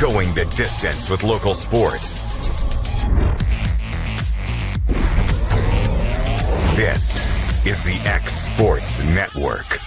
going the distance with local sports. This is the X Sports Network.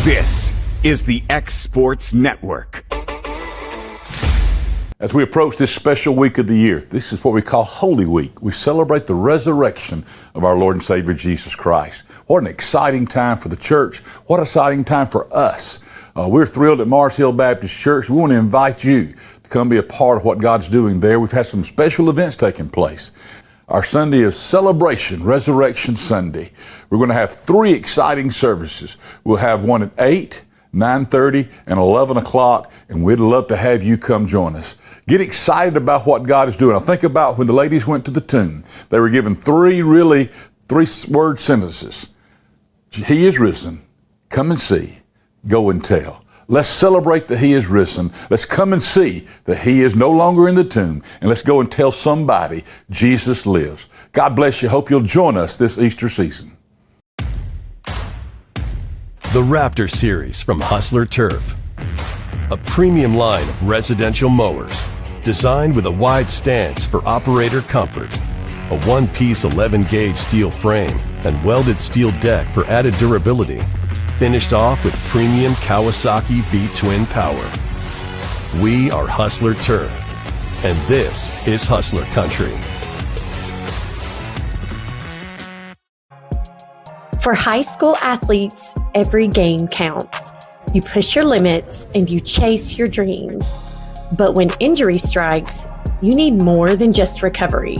This is the X Sports Network. As we approach this special week of the year, this is what we call Holy Week. We celebrate the resurrection of our Lord and Savior Jesus Christ. What an exciting time for the church. What an exciting time for us. We're thrilled at Mars Hill Baptist Church. We want to invite you to come be a part of what God's doing there. We've had some special events taking place. Our Sunday is Celebration Resurrection Sunday. We're going to have 3 exciting services. We'll have one at 8, 9:30, and 11 o'clock, and we'd love to have you come join us. Get excited about what God is doing. I think about when the ladies went to the tomb. They were given 3-word sentences. He is risen. Come and see. Go and tell. Let's celebrate that He is risen. Let's come and see that He is no longer in the tomb. And let's go and tell somebody Jesus lives. God bless you. Hope you'll join us this Easter season. The Raptor Series from Hustler Turf. A premium line of residential mowers designed with a wide stance for operator comfort. A one-piece 11-gauge steel frame and welded steel deck for added durability. Finished off with premium Kawasaki V-twin power. We are Hustler Turf, and this is Hustler Country. For high school athletes, every game counts. You push your limits and you chase your dreams. But when injury strikes, you need more than just recovery.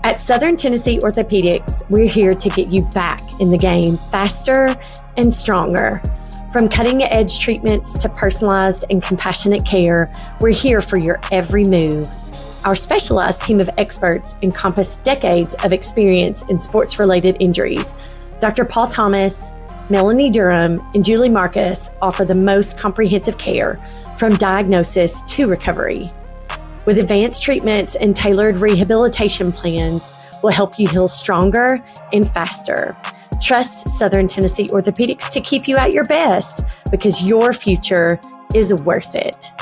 At Southern Tennessee Orthopedics, we're here to get you back in the game faster and stronger. From cutting-edge treatments to personalized and compassionate care, we're here for your every move. Our specialized team of experts encompass decades of experience in sports-related injuries. Dr. Paul Thomas, Melanie Durham, and Julie Marcus offer the most comprehensive care from diagnosis to recovery. With advanced treatments and tailored rehabilitation plans, we'll help you heal stronger and faster. Trust Southern Tennessee Orthopedics to keep you at your best because your future is worth it.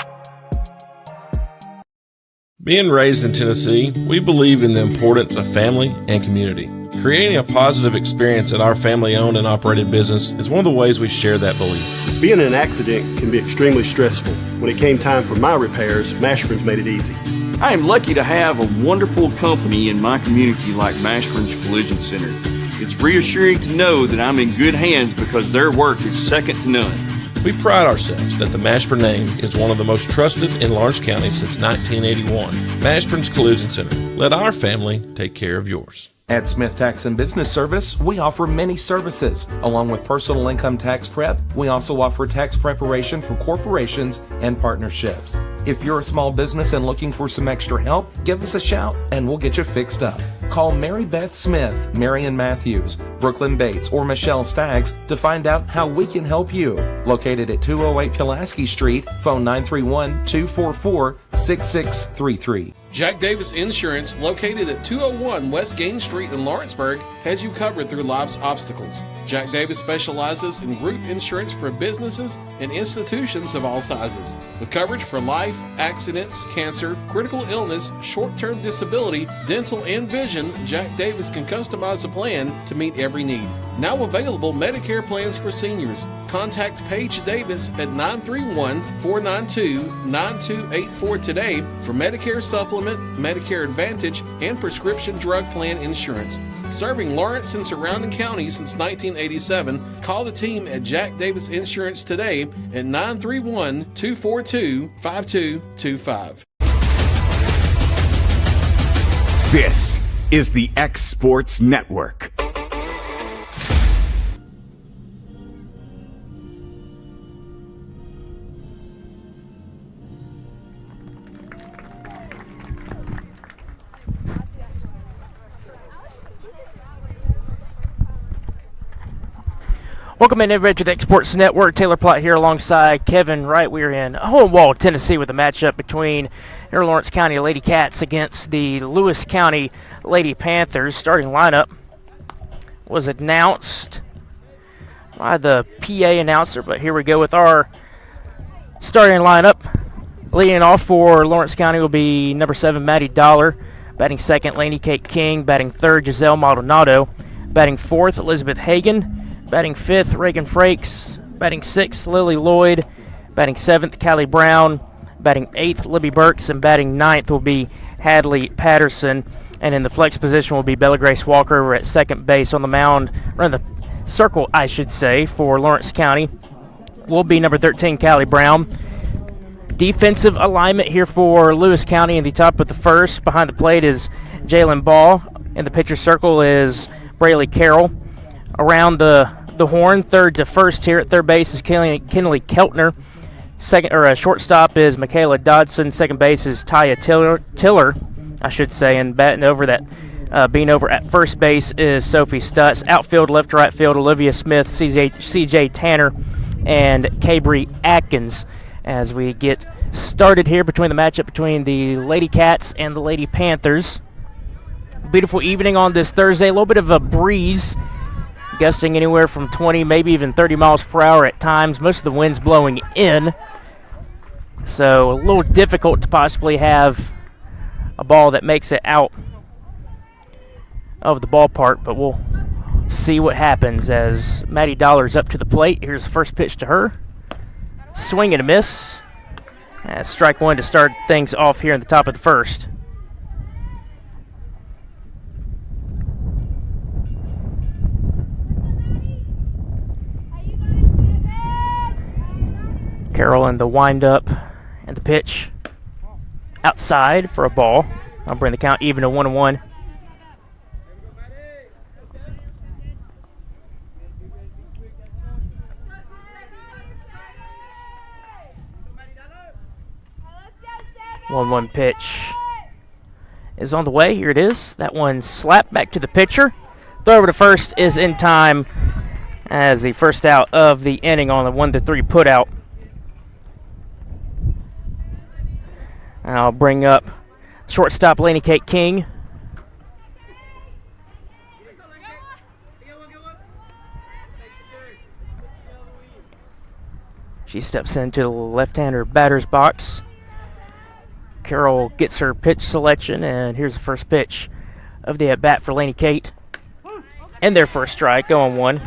Being raised in Tennessee, we believe in the importance of family and community. Creating a positive experience at our family-owned and operated business is one of the ways we share that belief. Being in an accident can be extremely stressful. When it came time for my repairs, Mashburn's made it easy. I am lucky to have a wonderful company in my community like Mashburn's Collision Center. It's reassuring to know that I'm in good hands because their work is second to none. We pride ourselves that the Mashburn name is one of the most trusted in Lawrence County since 1981. Mashburn's Collision Center. Let our family take care of yours. At Smith Tax and Business Service, we offer many services. Along with personal income tax prep, we also offer tax preparation for corporations and partnerships. If you're a small business and looking for some extra help, give us a shout and we'll get you fixed up. Call Mary Beth Smith, Marion Matthews, Brooklyn Bates, or Michelle Staggs to find out how we can help you. Located at 208 Pulaski Street, phone 931-244-6633. Jack Davis Insurance, located at 201 West Gain Street in Lawrenceburg, has you covered through life's obstacles. Jack Davis specializes in group insurance for businesses and institutions of all sizes. With coverage for life, accidents, cancer, critical illness, short-term disability, dental, and vision, Jack Davis can customize a plan to meet every need. Now available Medicare plans for seniors. Contact Paige Davis at 931-492-9284 today for Medicare Supplement, Medicare Advantage, and prescription drug plan insurance. Serving Lawrence and surrounding counties since 1987, call the team at Jack Davis Insurance today at 931-242-5225. This is the X Sports Network. Welcome in, everybody, to the Exports Network. Taylor Plott here alongside Kevin Wright. We're in Hohenwald, Tennessee, with a matchup between your Lawrence County Lady Cats against the Lewis County Lady Panthers. Starting lineup was announced by the PA announcer, but here we go with our starting lineup. Leading off for Lawrence County will be number 7, Maddie Dollar. Batting second, Lainey Kate King. Batting third, Giselle Maldonado. Batting fourth, Elizabeth Hagan. Batting fifth, Reagan Frakes. Batting sixth, Lily Lloyd. Batting seventh, Callie Brown. Batting eighth, Libby Burks. And batting ninth will be Hadley Patterson. And in the flex position will be Bella Grace Walker. We're at second base. On the mound, or in the circle, I should say, for Lawrence County will be number 13, Callie Brown. Defensive alignment here for Lewis County. In the top of the first, behind the plate is Jalen Ball. In the pitcher circle is Braylee Carroll. Around the horn, third to first here at third base is Kinley Keltner. Shortstop is Michaela Dodson. Second base is Taya Tiller, I should say. And batting over that, being over at first base is Sophie Stutz. Outfield, left to right field, Olivia Smith, CJ Tanner, and Cabry Atkins. As we get started here between the matchup between the Lady Cats and the Lady Panthers. Beautiful evening on this Thursday. A little bit of a breeze, gusting anywhere from 20, maybe even 30 miles per hour at times. Most of the wind's blowing in, so a little difficult to possibly have a ball that makes it out of the ballpark, but we'll see what happens as Maddie Dollar's up to the plate. Here's the first pitch to her. Swing and a miss. Strike one to start things off here in the top of the first. Carroll in the windup and the pitch outside for a ball. I'll bring the count even to 1-1. One pitch is on the way. Here it is. That one slapped back to the pitcher. Throw over to first is in time as the first out of the inning on the 1-3 put out. I'll bring up shortstop Lainey Kate King. She steps into the left-hander batter's box. Carroll gets her pitch selection, and here's the first pitch of the at-bat for Laney Kate. And their first strike, 0-1.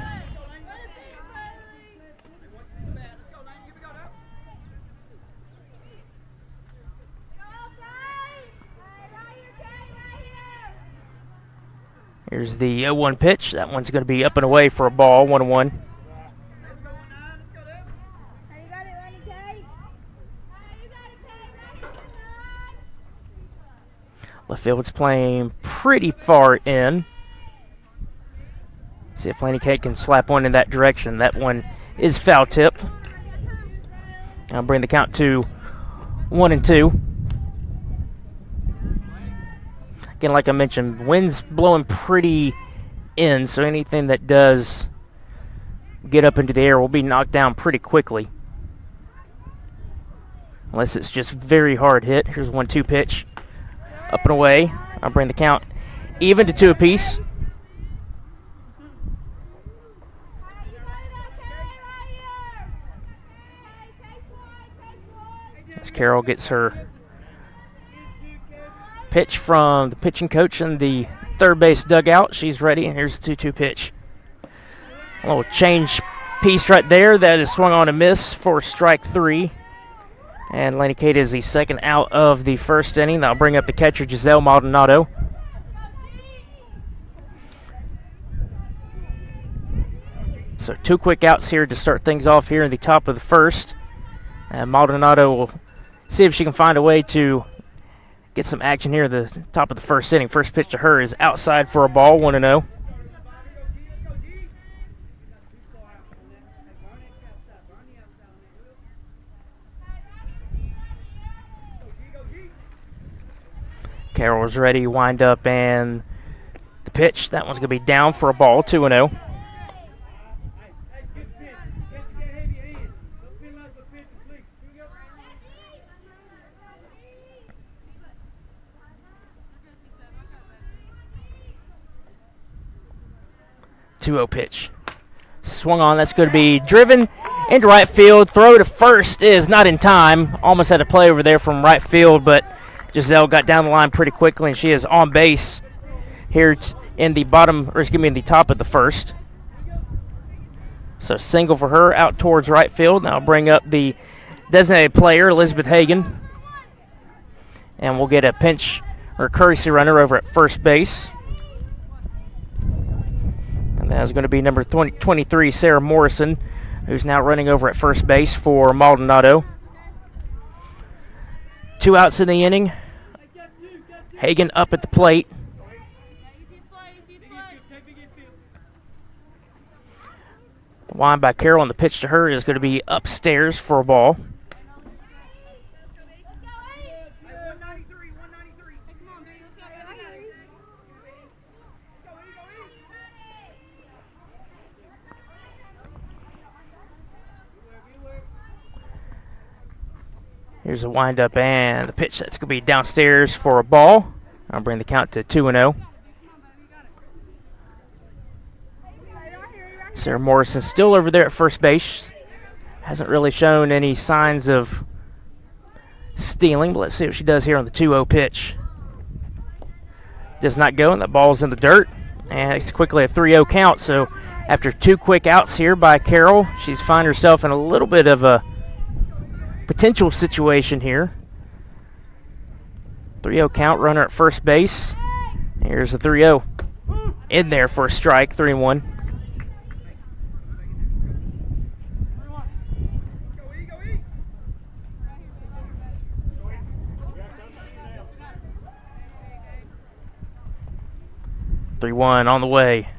Here's the 0-1 pitch. That one's going to be up and away for a ball, 1-1. Left field's playing pretty far in. See if Laney Kate can slap one in that direction. That one is foul tip. I'll bring the count to 1-2. Again, like I mentioned, wind's blowing pretty in, so anything that does get up into the air will be knocked down pretty quickly. Unless it's just very hard hit. Here's 1-2 pitch. Up and away. I'll bring the count even to 2 apiece. As Carroll gets her pitch from the pitching coach in the third base dugout. She's ready, and here's the 2-2 pitch. A little change piece right there. That is swung on a miss for strike 3. And Laney Kate is the second out of the first inning. That'll bring up the catcher, Giselle Maldonado. So 2 quick outs here to start things off here in the top of the first. And Maldonado will see if she can find a way to get some action here at the top of the first inning. First pitch to her is outside for a ball, 1-0. Carroll's ready, wind up, and the pitch. That one's going to be down for a ball, 2-0. Pitch. Swung on. That's going to be driven into right field. Throw to first is not in time. Almost had a play over there from right field, but Giselle got down the line pretty quickly, and she is on base here in the in the top of the first. So single for her out towards right field. Now I'll bring up the designated player, Elizabeth Hagan. And we'll get a pinch or courtesy runner over at first base. And that's going to be number 23, Sarah Morrison, who's now running over at first base for Maldonado. 2 outs in the inning. Hagan up at the plate. Wind by Carroll, and the pitch to her is going to be upstairs for a ball. Here's a windup and the pitch. That's going to be downstairs for a ball. I'll bring the count to 2-0. Sarah Morrison still over there at first base. Hasn't really shown any signs of stealing, but let's see what she does here on the 2-0 pitch. Does not go, and that ball's in the dirt. And it's quickly a 3-0 count. So after 2 quick outs here by Carroll, she's finding herself in a little bit of a potential situation here. 3-0 count, runner at first base. Here's the 3-0. In there for a strike, 3-1. On the way.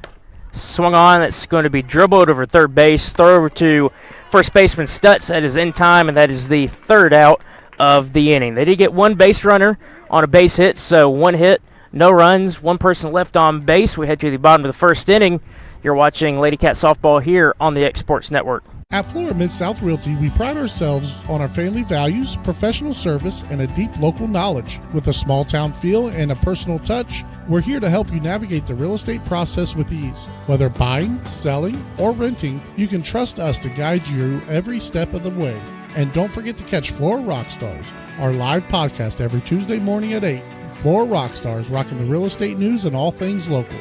Swung on. That's going to be dribbled over third base. Throw over to first baseman Stutz. That is in time, and that is the 3rd out of the inning. They did get 1 base runner on a base hit, so 1 hit, no runs, 1 person left on base. We head to the bottom of the first inning. You're watching Lady Cat Softball here on the X Sports Network. At Florida Mid-South Realty, we pride ourselves on our family values, professional service, and a deep local knowledge. With a small town feel and a personal touch, we're here to help you navigate the real estate process with ease. Whether buying, selling, or renting, you can trust us to guide you every step of the way. And don't forget to catch Flora Rockstars, our live podcast every Tuesday morning at 8. Flora Rockstars, rocking the real estate news and all things local.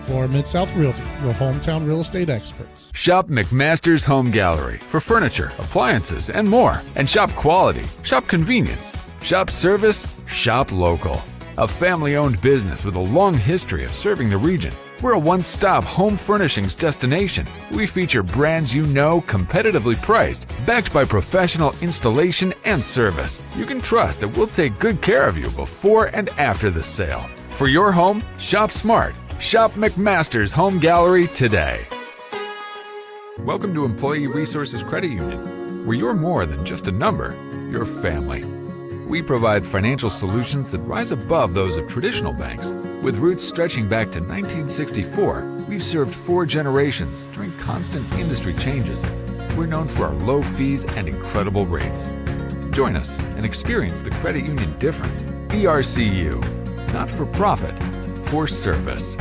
Flora Mid-South Realty, your hometown real estate experts. Shop McMaster's Home Gallery for furniture, appliances, and more. And shop quality, shop convenience, shop service, shop local. A family-owned business with a long history of serving the region. We're a one-stop home furnishings destination. We feature brands you know, competitively priced, backed by professional installation and service. You can trust that we'll take good care of you before and after the sale. For your home, shop smart. Shop McMaster's Home Gallery today. Welcome to Employee Resources Credit Union, where you're more than just a number, you're family. We provide financial solutions that rise above those of traditional banks. With roots stretching back to 1964, we've served 4 generations during constant industry changes. We're known for our low fees and incredible rates. Join us and experience the credit union difference. ERCU, not for profit, for service.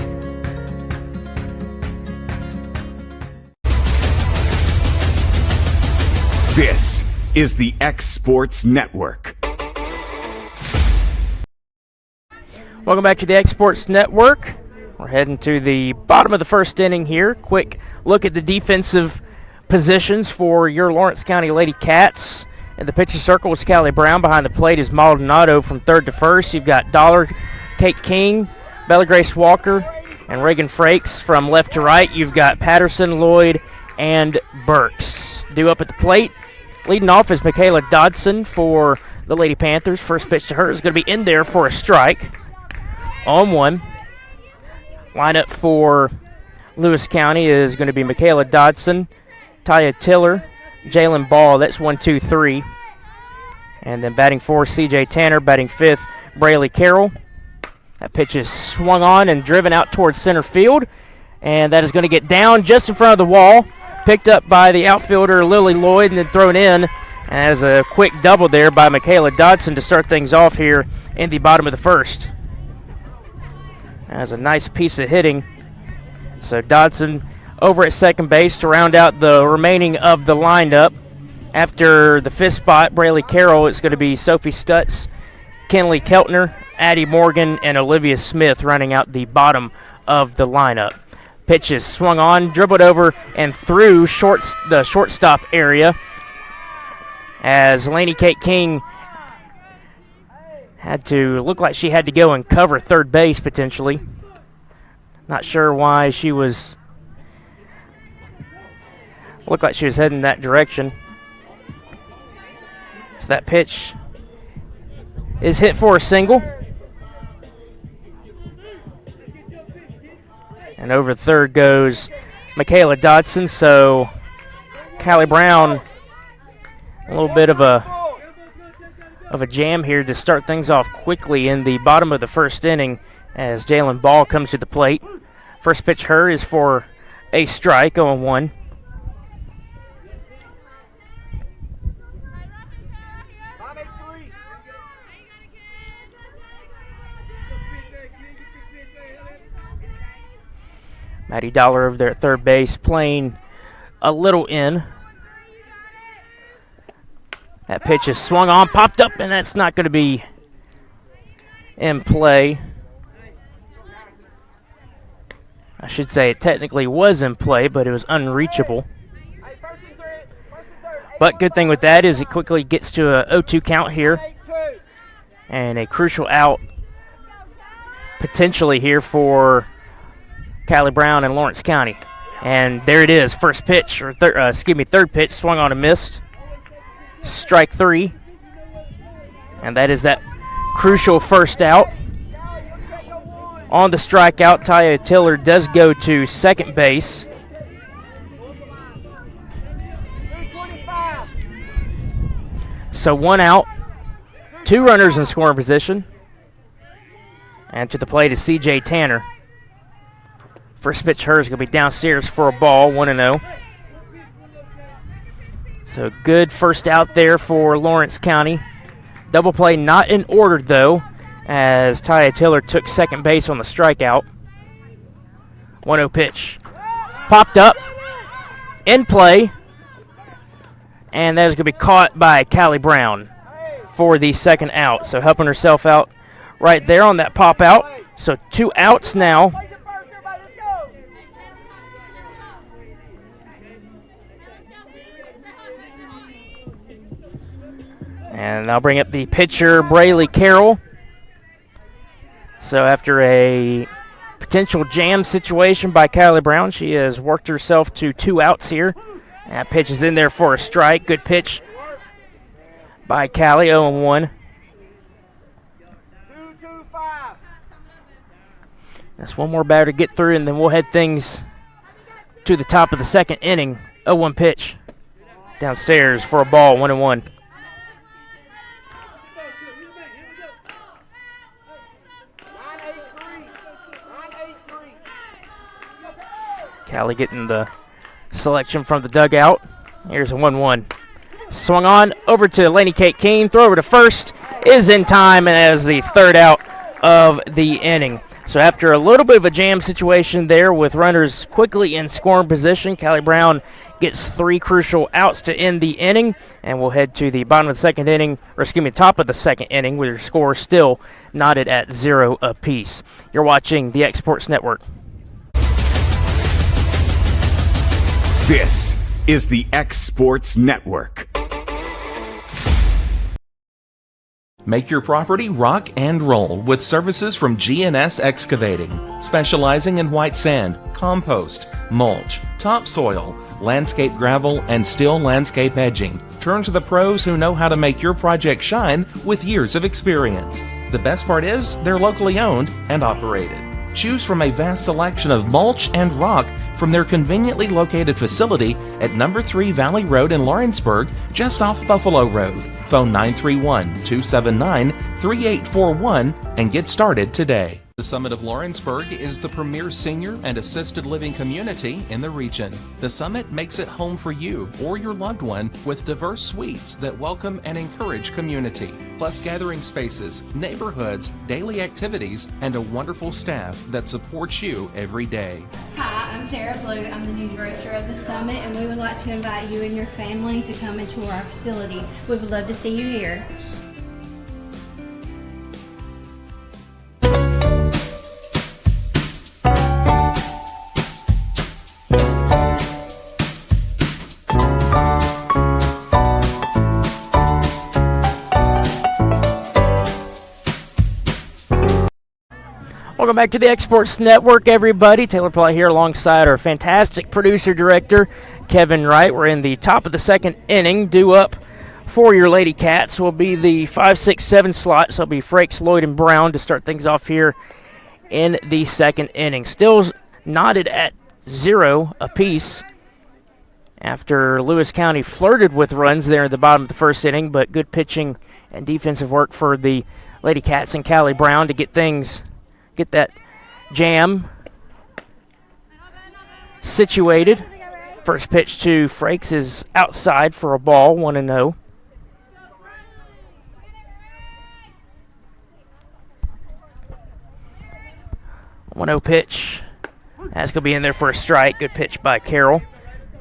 This is the X Sports Network. Welcome back to the X Sports Network. We're heading to the bottom of the first inning here. Quick look at the defensive positions for your Lawrence County Lady Cats. In the pitcher circle is Callie Brown. Behind the plate is Maldonado from third to first. You've got Dollar, Kate King, Bella Grace Walker, and Reagan Frakes from left to right. You've got Patterson, Lloyd, and Burks. Due up at the plate, leading off is Michaela Dodson for the Lady Panthers. First pitch to her is going to be in there for a strike. 0-1. Lineup for Lewis County is going to be Michaela Dodson, Taya Tiller, Jalen Ball. That's 1, 2, 3. And then batting fourth, C.J. Tanner. Batting fifth, Braylee Carroll. That pitch is swung on and driven out towards center field. And that is going to get down just in front of the wall. Picked up by the outfielder Lily Lloyd and then thrown in. And as a quick double there by Michaela Dodson to start things off here in the bottom of the first. That's a nice piece of hitting. So Dodson over at second base to round out the remaining of the lineup. After the fifth spot, Braylee Carroll, it's going to be Sophie Stutz, Kenley Keltner, Addie Morgan, and Olivia Smith running out the bottom of the lineup. Pitch is swung on, dribbled over, and through the shortstop area as Lainey Kate King had to look like she had to go and cover third base potentially. Not sure why she was. Looked like she was heading that direction. So that pitch is hit for a single. And over third goes Michaela Dodson. So Callie Brown, a little bit of a jam here to start things off quickly in the bottom of the first inning as Jalen Ball comes to the plate. First pitch her is for a strike, 0-1. Maddie Dollar over there at third base playing a little in. That pitch is swung on, popped up, and that's not going to be in play. I should say it technically was in play, but it was unreachable. But good thing with that is it quickly gets to a 0-2 count here. And a crucial out potentially here for Callie Brown and Lawrence County. And there it is, first pitch, or third pitch, swung on and missed. Strike 3. And that is that crucial first out. On the strikeout, Taya Tiller does go to second base. So 1 out, 2 runners in scoring position. And to the plate is C.J. Tanner. First pitch her is going to be downstairs for a ball, 1-0. So good first out there for Lawrence County. Double play not in order, though, as Taya Tiller took second base on the strikeout. 1-0 pitch. Popped up. In play. And that is going to be caught by Callie Brown for the second out. So helping herself out right there on that pop out. So 2 outs now. And I'll bring up the pitcher, Braylee Carroll. So after a potential jam situation by Callie Brown, she has worked herself to 2 outs here. That pitch is in there for a strike. Good pitch by Callie, 0-1. That's one more batter to get through, and then we'll head things to the top of the second inning. 0-1 pitch downstairs for a ball, 1-1. Callie getting the selection from the dugout. Here's a 1-1. Swung on over to Laney Kate Keene. Throw over to first is in time, and as the third out of the inning. So after a little bit of a jam situation there with runners quickly in scoring position, Callie Brown gets 3 crucial outs to end the inning, and we'll head to the bottom of the second inning, or excuse me, top of the second inning, with your score still knotted at 0 apiece. You're watching the X Sports Network. This is the X Sports Network. Make your property rock and roll with services from G&S Excavating, specializing in white sand, compost, mulch, topsoil, landscape gravel, and steel landscape edging. Turn to the pros who know how to make your project shine with years of experience. The best part is they're locally owned and operated. Choose from a vast selection of mulch and rock from their conveniently located facility at number 3 Valley Road in Lawrenceburg, just off Buffalo Road. Phone 931-279-3841 and get started today. The Summit of Lawrenceburg is the premier senior and assisted living community in the region. The Summit makes it home for you or your loved one with diverse suites that welcome and encourage community, plus gathering spaces, neighborhoods, daily activities, and a wonderful staff that supports you every day. Hi, I'm Tara Blue. I'm the new director of the Summit, and we would like to invite you and your family to come and tour our facility. We would love to see you here. Welcome back to the X Sports Network, everybody. Taylor Platt here alongside our fantastic producer-director, Kevin Wright. We're in the top of the second inning. Due up for your Lady Cats will be the 5, 6, 7 slot. So it'll be Frakes, Lloyd, and Brown to start things off here in the second inning. Still knotted at 0 apiece after Lewis County flirted with runs there at the bottom of the first inning, but good pitching and defensive work for the Lady Cats and Callie Brown to get that jam situated. First pitch to Frakes is outside for a ball, 1-0. One-0 pitch. That's going to be in there for a strike. Good pitch by Carroll.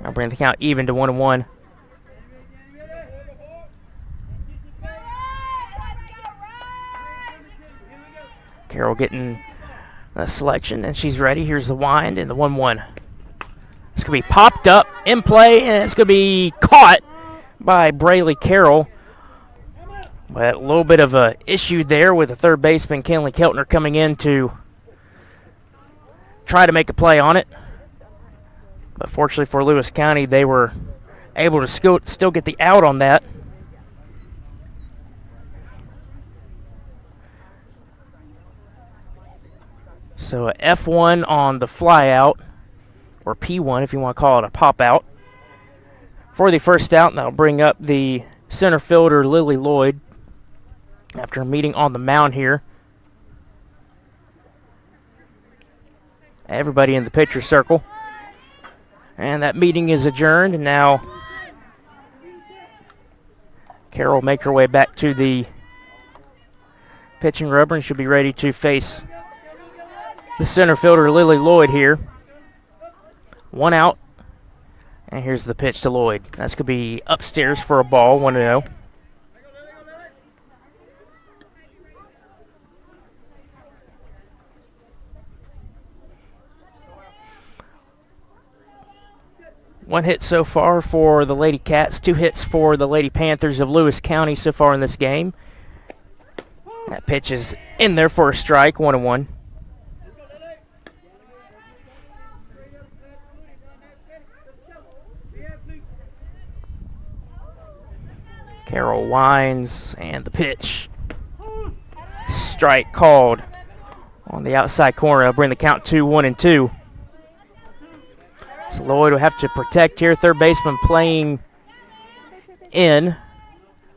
I'll bring the count even to 1-1. Carroll getting a selection, and she's ready. Here's the wind and the 1-1. It's going to be popped up in play, and it's going to be caught by Braylee Carroll. But a little bit of a issue there with the third baseman, Kenley Keltner, coming in to try to make a play on it. But fortunately for Lewis County, they were able to still get the out on that. So a F1 on the fly out, or P1 if you want to call it a pop out, for the first out, and that'll bring up the center fielder Lily Lloyd after a meeting on the mound here. Everybody in the pitcher circle. And that meeting is adjourned, and now Carroll will make her way back to the pitching rubber, and she'll be ready to face the center fielder Lily Lloyd here. 1 out, And here's the pitch to Lloyd. That's going to be upstairs for a ball, 1-0. One hit so far for the Lady Cats, 2 hits for the Lady Panthers of Lewis County so far in this game. That pitch is in there for a strike, 1-1. Carroll winds, and the pitch. Strike called on the outside corner. That'll bring the count to 1-2. So Lloyd will have to protect here. Third baseman playing in.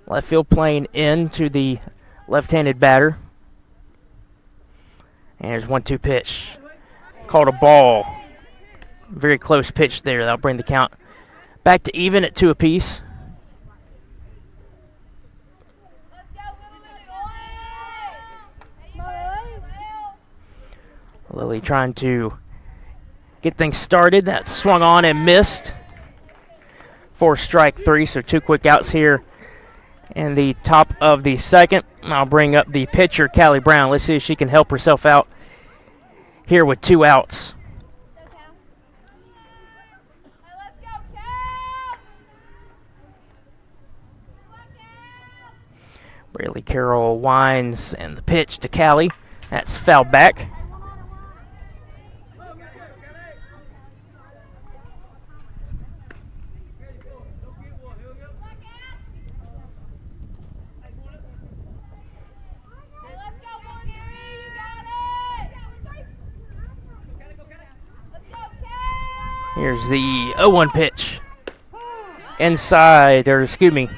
Left field playing in to the left-handed batter. And there's 1-2 pitch. Called a ball. Very close pitch there. That'll bring the count back to even at 2 apiece. Lily trying to get things started. That swung on and missed for strike 3, so 2 quick outs here in the top of the second. I'll bring up the pitcher, Callie Brown. Let's see if she can help herself out here with 2 outs. Braylee Carroll winds, and the pitch to Callie. That's fouled back. Here's the 0-1 pitch. Inside, or excuse me.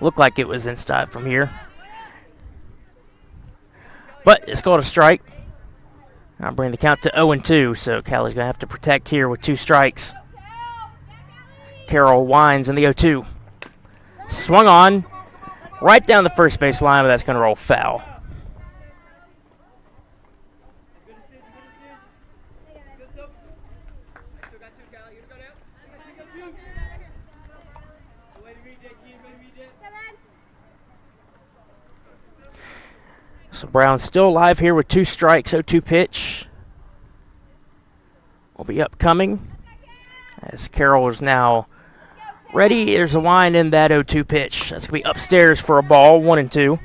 Looked like it was inside from here. But it's called a strike. I'll bring the count to 0-2, so Callie's going to have to protect here with 2 strikes. Carroll winds in the 0-2. Swung on right down the first base line, but that's going to roll foul. So Brown still alive here with 2 strikes, 0-2 pitch. Will be upcoming as Carroll is now ready. There's a wind in that 0-2 pitch. That's going to be upstairs for a ball, 1-2.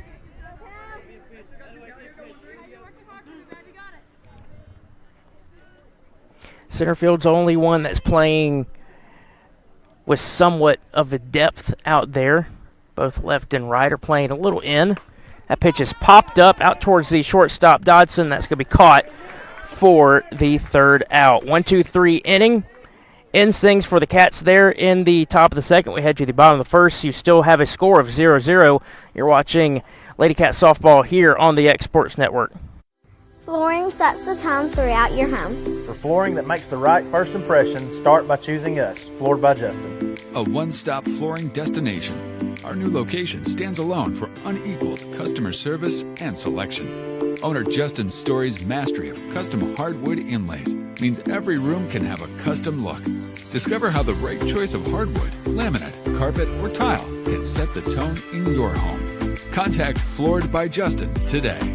Center field's the only one that's playing with somewhat of a depth out there. Both left and right are playing a little in. That pitch is popped up out towards the shortstop, Dodson. That's going to be caught for the 3rd out. 1-2-3 inning. Ends things for the Cats there in the top of the second. We head to the bottom of the first. You still have a score of 0-0. You're watching Lady Cat softball here on the X Sports Network. Flooring sets the tone throughout your home. For flooring that makes the right first impression, start by choosing us, Floored by Justin. A one-stop flooring destination. Our new location stands alone for unequaled customer service and selection. Owner Justin Story's mastery of custom hardwood inlays means every room can have a custom look. Discover how the right choice of hardwood, laminate, carpet, or tile can set the tone in your home. Contact Floored by Justin today.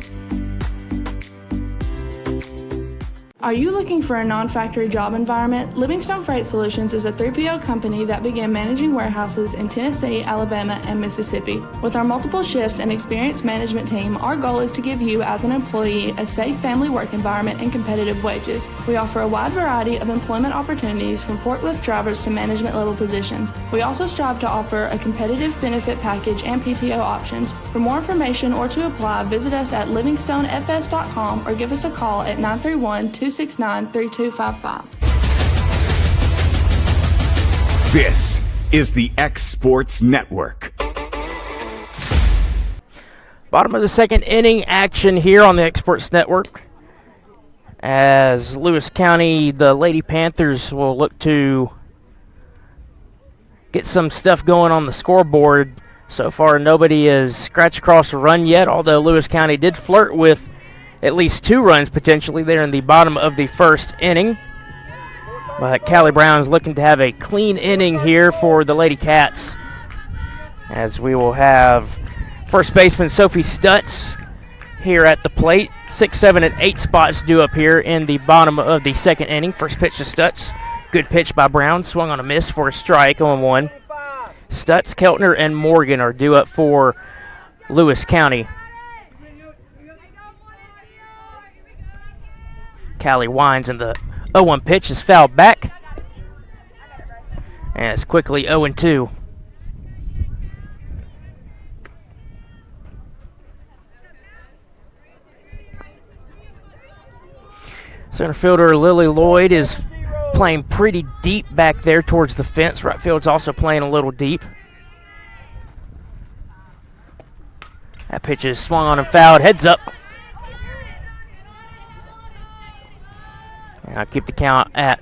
Are you looking for a non-factory job environment? Livingstone Freight Solutions is a 3PL company that began managing warehouses in Tennessee, Alabama, and Mississippi. With our multiple shifts and experienced management team, our goal is to give you as an employee a safe family work environment and competitive wages. We offer a wide variety of employment opportunities from forklift drivers to management level positions. We also strive to offer a competitive benefit package and PTO options. For more information or to apply, visit us at livingstonefs.com or give us a call at 931-269-3255. This is the X Sports Network. Bottom of the second inning action here on the X Sports Network. As Lewis County, the Lady Panthers will look to get some stuff going on the scoreboard. So far, nobody has scratched across a run yet, although Lewis County did flirt with at least 2 runs potentially there in the bottom of the first inning. But Callie Brown's looking to have a clean inning here for the Lady Cats, as we will have first baseman Sophie Stutz here at the plate. 6, 7, and 8 spots due up here in the bottom of the second inning. First pitch to Stutz. Good pitch by Brown. Swung on a miss for a strike on 1. Stutz, Keltner, and Morgan are due up for Lewis County. Callie winds, and the 0-1 pitch is fouled back. And it's quickly 0-2. Center fielder Lily Lloyd is playing pretty deep back there towards the fence. Right field's also playing a little deep. That pitch is swung on and fouled. Heads up. And I'll keep the count at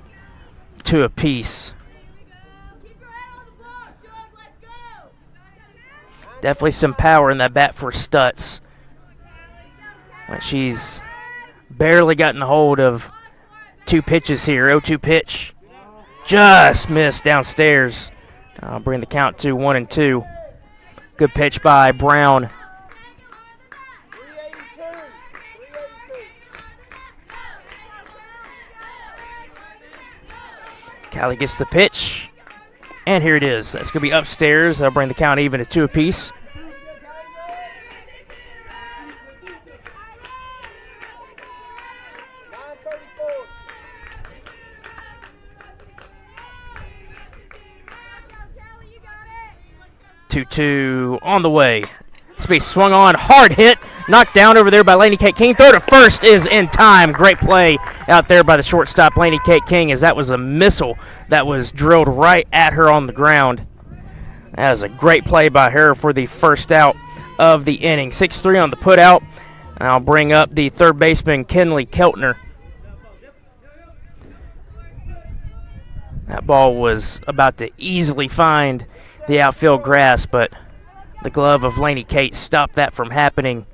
2 apiece. Definitely some power in that bat for Stutz. But she's barely gotten a hold of 2 pitches here. 0-2 pitch. Just missed downstairs. I'll bring the count to 1-2. Good pitch by Brown. Callie gets the pitch. And here it is. That's going to be upstairs. I'll bring the count even to 2 apiece. Two on the way. This be swung on, hard hit, knocked down over there by Lainey Kate King. Throw to first is in time. Great play out there by the shortstop, Lainey Kate King, as that was a missile that was drilled right at her on the ground. That was a great play by her for the first out of the inning. 6-3 on the put out. I'll bring up the third baseman, Kenley Keltner. That ball was about to easily find the outfield grass, but the glove of Lainey Kate stopped that from happening.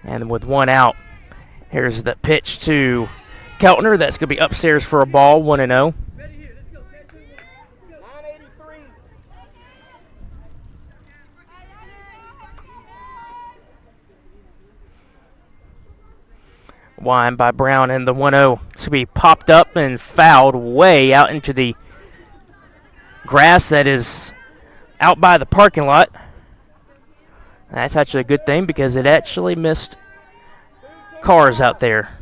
And with 1 out, here's the pitch to Keltner. That's going to be upstairs for a ball, 1-0. Wind by Brown, and the 1-0 is going to be popped up and fouled way out into the grass that is out by the parking lot. That's actually a good thing because it actually missed cars out there.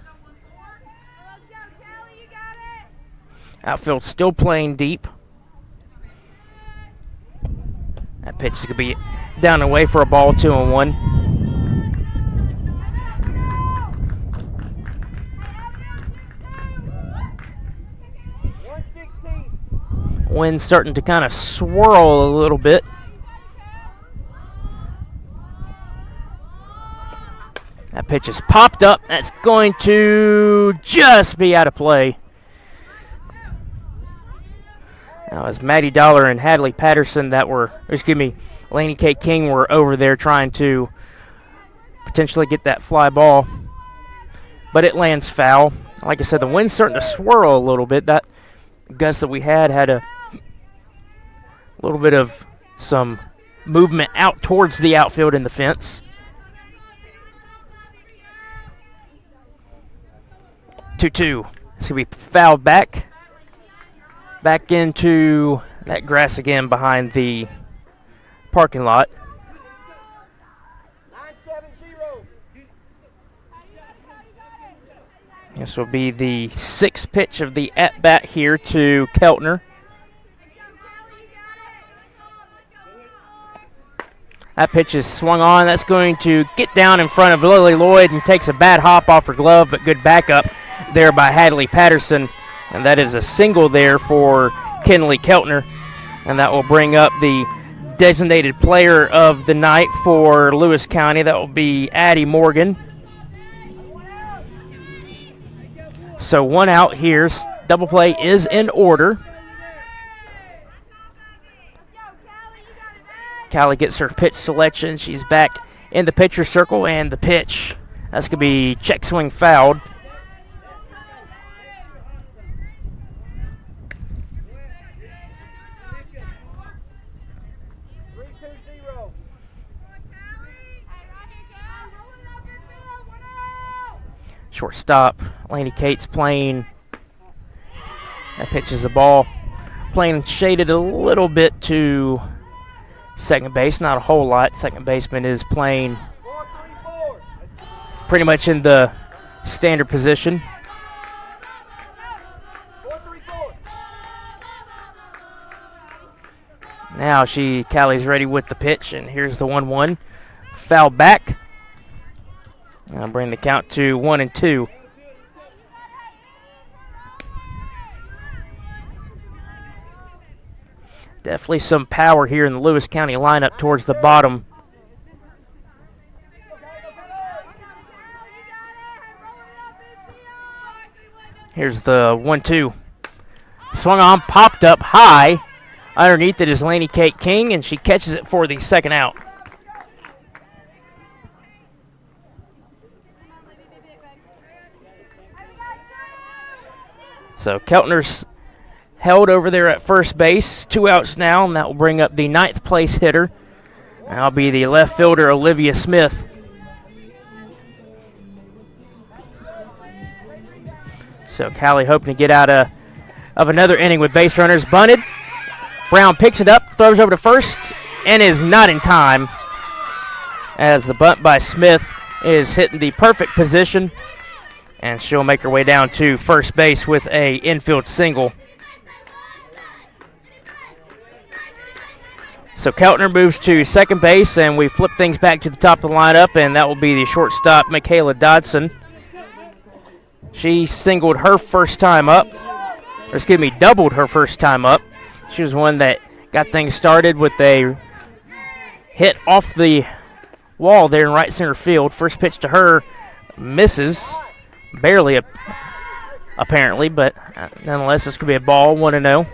Outfield still playing deep. That pitch is going to be down and away for a ball, 2-1. Wind starting to kind of swirl a little bit. That pitch is popped up. That's going to just be out of play. Now, as Maddie Dollar and Hadley Patterson Lainey Kate King were over there trying to potentially get that fly ball. But it lands foul. Like I said, the wind's starting to swirl a little bit. That gust that we had a little bit of some movement out towards the outfield in the fence. 2-2. It's going to be fouled back into that grass again behind the parking lot. This will be the 6th pitch of the at-bat here to Keltner. That pitch is swung on. That's going to get down in front of Lily Lloyd and takes a bad hop off her glove, but good backup there by Hadley Patterson. And that is a single there for Kenley Keltner. And that will bring up the designated player of the night for Lewis County. That will be Addie Morgan. So 1 out here. Double play is in order. Callie gets her pitch selection. She's back in the pitcher circle, and the pitch. That's going to be check swing fouled. Shortstop, Laney Cates playing. That pitch is a ball. Playing shaded a little bit to second base, not a whole lot. Second baseman is playing pretty much in the standard position. Now Callie's ready with the pitch, and here's the 1-1. Foul back. I'll bring the count to 1-2. Definitely some power here in the Lewis County lineup towards the bottom. Here's the 1-2. Swung on, popped up high. Underneath it is Laney Kate King, and she catches it for the second out. So Keltner's held over there at first base. 2 outs now, and that will bring up the 9th place hitter. That'll be the left fielder, Olivia Smith. So Callie hoping to get out of another inning with base runners. Bunted. Brown picks it up, throws over to first, and is not in time as the bunt by Smith is hitting the perfect position, and she'll make her way down to first base with a infield single. So Keltner moves to second base, and we flip things back to the top of the lineup, and that will be the shortstop, Michaela Dodson. She singled her first time up, doubled her first time up. She was one that got things started with a hit off the wall there in right center field. First pitch to her misses, barely apparently, but nonetheless this could be a ball, 1-0.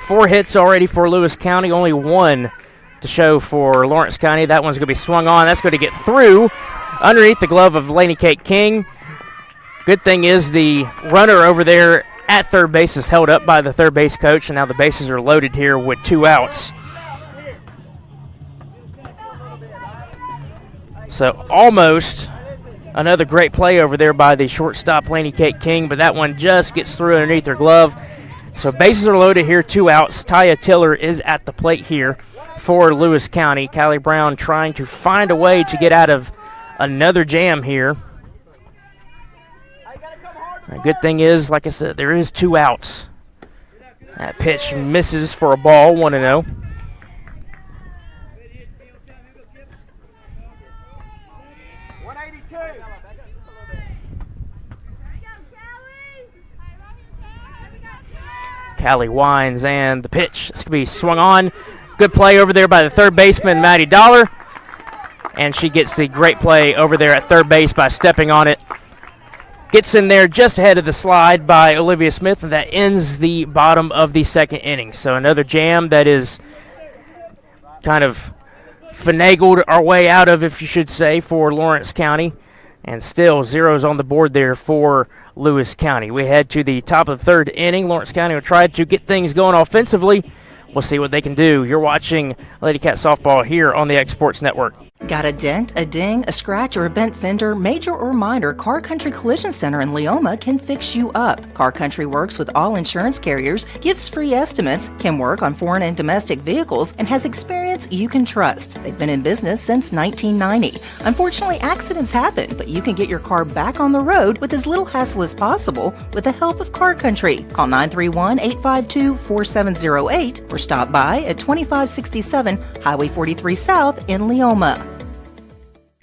Four hits already for Lewis County, only one to show for Lawrence County. That one's going to be swung on. That's going to get through underneath the glove of Laney Kate King. Good thing is the runner over there at third base is held up by the third base coach, and now the bases are loaded here with 2 outs. So almost another great play over there by the shortstop, Laney Kate King, but that one just gets through underneath her glove. So bases are loaded here, 2 outs. Taya Tiller is at the plate here for Lewis County. Callie Brown trying to find a way to get out of another jam here. The good thing is, like I said, there is 2 outs. That pitch misses for a ball, 1-0. Callie winds, and the pitch is going to be swung on. Good play over there by the third baseman, Maddie Dollar. And she gets the great play over there at third base by stepping on it. Gets in there just ahead of the slide by Olivia Smith, and that ends the bottom of the second inning. So another jam that is kind of finagled our way out of, if you should say, for Lawrence County. And still zeros on the board there for Lewis County. We head to the top of the third inning. Lawrence County will try to get things going offensively. We'll see what they can do. You're watching Lady Cat Softball here on the X Sports Network. Got a dent, a ding, a scratch, or a bent fender? Major or minor, Car Country Collision Center in Leoma can fix you up. Car Country works with all insurance carriers, gives free estimates, can work on foreign and domestic vehicles, and has experience you can trust. They've been in business since 1990. Unfortunately, accidents happen, but you can get your car back on the road with as little hassle as possible with the help of Car Country. Call 931-852-4708 or stop by at 2567 Highway 43 South in Leoma.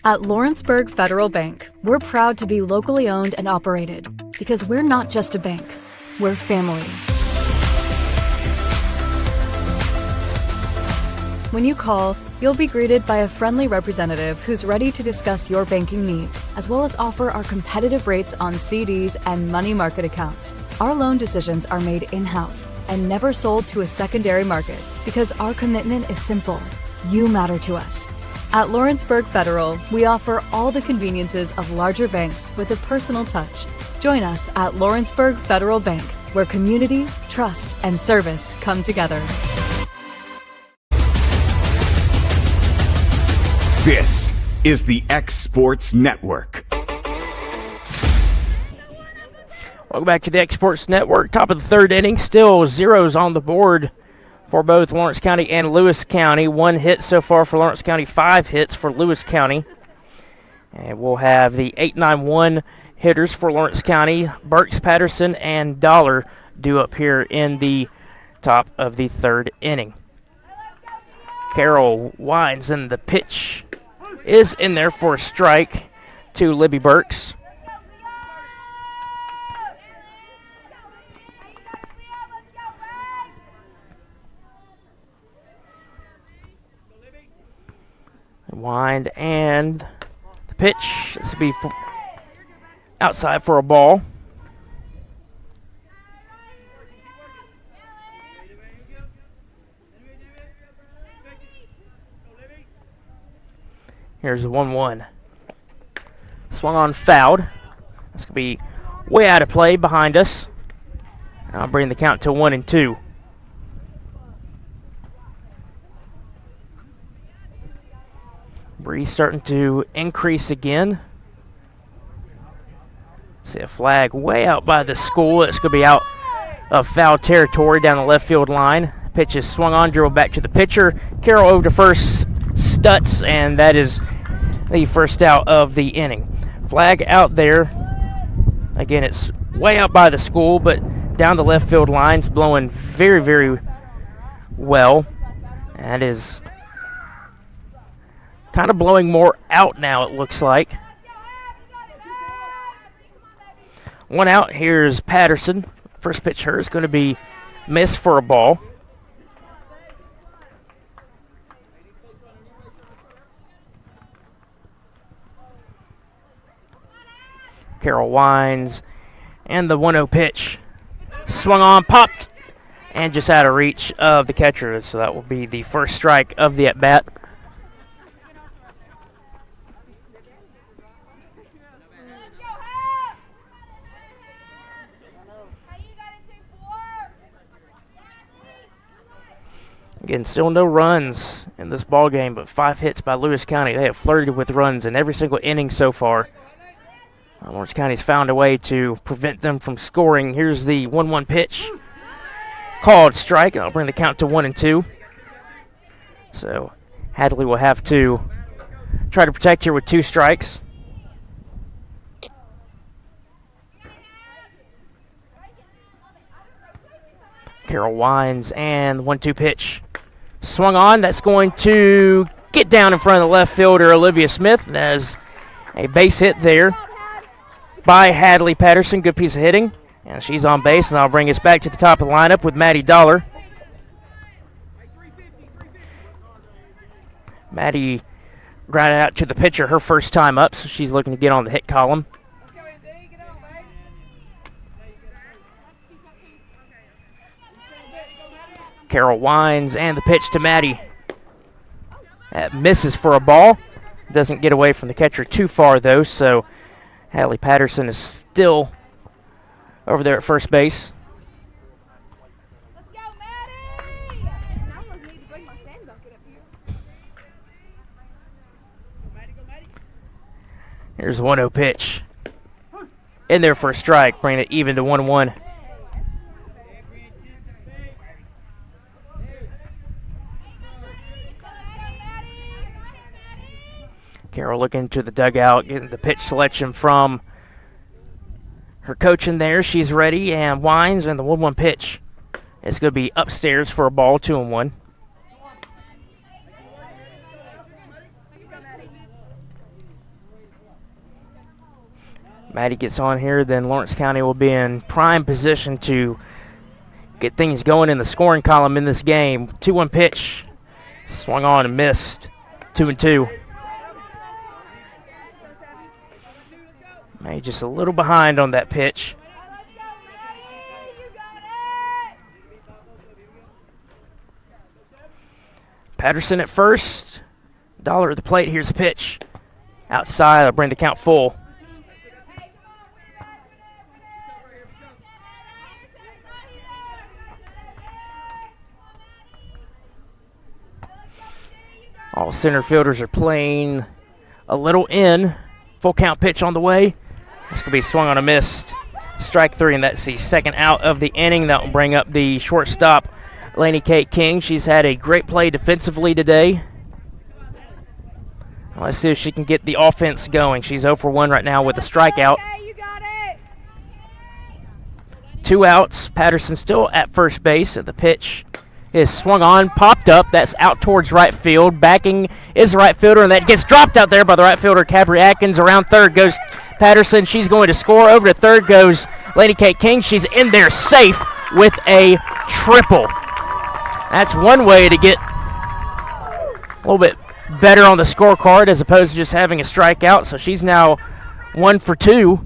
At Lawrenceburg Federal Bank, we're proud to be locally owned and operated because we're not just a bank, we're family. When you call, you'll be greeted by a friendly representative who's ready to discuss your banking needs, as well as offer our competitive rates on CDs and money market accounts. Our loan decisions are made in-house and never sold to a secondary market because our commitment is simple. You matter to us. At Lawrenceburg Federal, we offer all the conveniences of larger banks with a personal touch. Join us at Lawrenceburg Federal Bank, where community, trust, and service come together. This is the X Sports Network. Welcome back to the X Sports Network. Top of the third inning, still zeros on the board for both Lawrence County and Lewis County. 1 hit so far for Lawrence County, 5 hits for Lewis County. And we'll have the 8-9-1 hitters for Lawrence County, Burks, Patterson, and Dollar due up here in the top of the third inning. Carroll winds, and the pitch is in there for a strike to Libby Burks. Wind and the pitch. This will be outside for a ball. Here's the 1-1. Swung on, fouled. This could be way out of play behind us. I'll bring the count to 1-2. Breeze starting to increase again. See a flag way out by the school. It's going to be out of foul territory down the left field line. Pitch is swung on, dribble back to the pitcher. Carroll over to first, Stutz, and that is the first out of the inning. Flag out there. Again, it's way out by the school, but down the left field line. It's blowing very, very well. That is kind of blowing more out now, it looks like. 1 out. Here's Patterson. First pitch here is going to be missed for a ball. Carroll winds, and the 1-0 pitch. Swung on, popped, and just out of reach of the catcher. So that will be the first strike of the at-bat. Again, still no runs in this ball game, but 5 hits by Lewis County. They have flirted with runs in every single inning so far. Lawrence County's found a way to prevent them from scoring. Here's the 1-1 pitch. Called strike, and I'll bring the count to 1-2. So Hadley will have to try to protect here with 2 strikes. Carroll winds, and the 1-2 pitch. Swung on. That's going to get down in front of the left fielder, Olivia Smith. As a base hit there by Hadley Patterson. Good piece of hitting. And she's on base, and I'll bring us back to the top of the lineup with Maddie Dollar. Maddie grounded out to the pitcher her first time up, so she's looking to get on the hit column. Carroll winds, and the pitch to Maddie. That misses for a ball. Doesn't get away from the catcher too far, though, so Hadley Patterson is still over there at first base. Here's the 1-0 pitch. In there for a strike, bringing it even to 1-1. Carroll looking to the dugout, getting the pitch selection from her coach in there. She's ready and winds, and the 1-1 pitch is going to be upstairs for a ball, 2-1. Maddie gets on here, then Lawrence County will be in prime position to get things going in the scoring column in this game. 2-1 pitch, swung on and missed, 2-2. Maddie just a little behind on that pitch. Patterson at first. Dollar at the plate. Here's the pitch. Outside, I'll bring the count full. All center fielders are playing a little in. Full count pitch on the way. It's going to be swung on a missed. Strike 3, and that's the second out of the inning. That will bring up the shortstop, Laney Kate King. She's had a great play defensively today. Let's see if she can get the offense going. She's 0 for 1 right now with a strikeout. 2 outs. Patterson still at first base. The pitch is swung on, popped up. That's out towards right field. Backing is the right fielder, and that gets dropped out there by the right fielder, Cabri Atkins. Around third goes Patterson. She's going to score. Over to third goes Lady Kate King. She's in there safe with a triple. That's one way to get a little bit better on the scorecard as opposed to just having a strikeout. So she's now 1 for 2.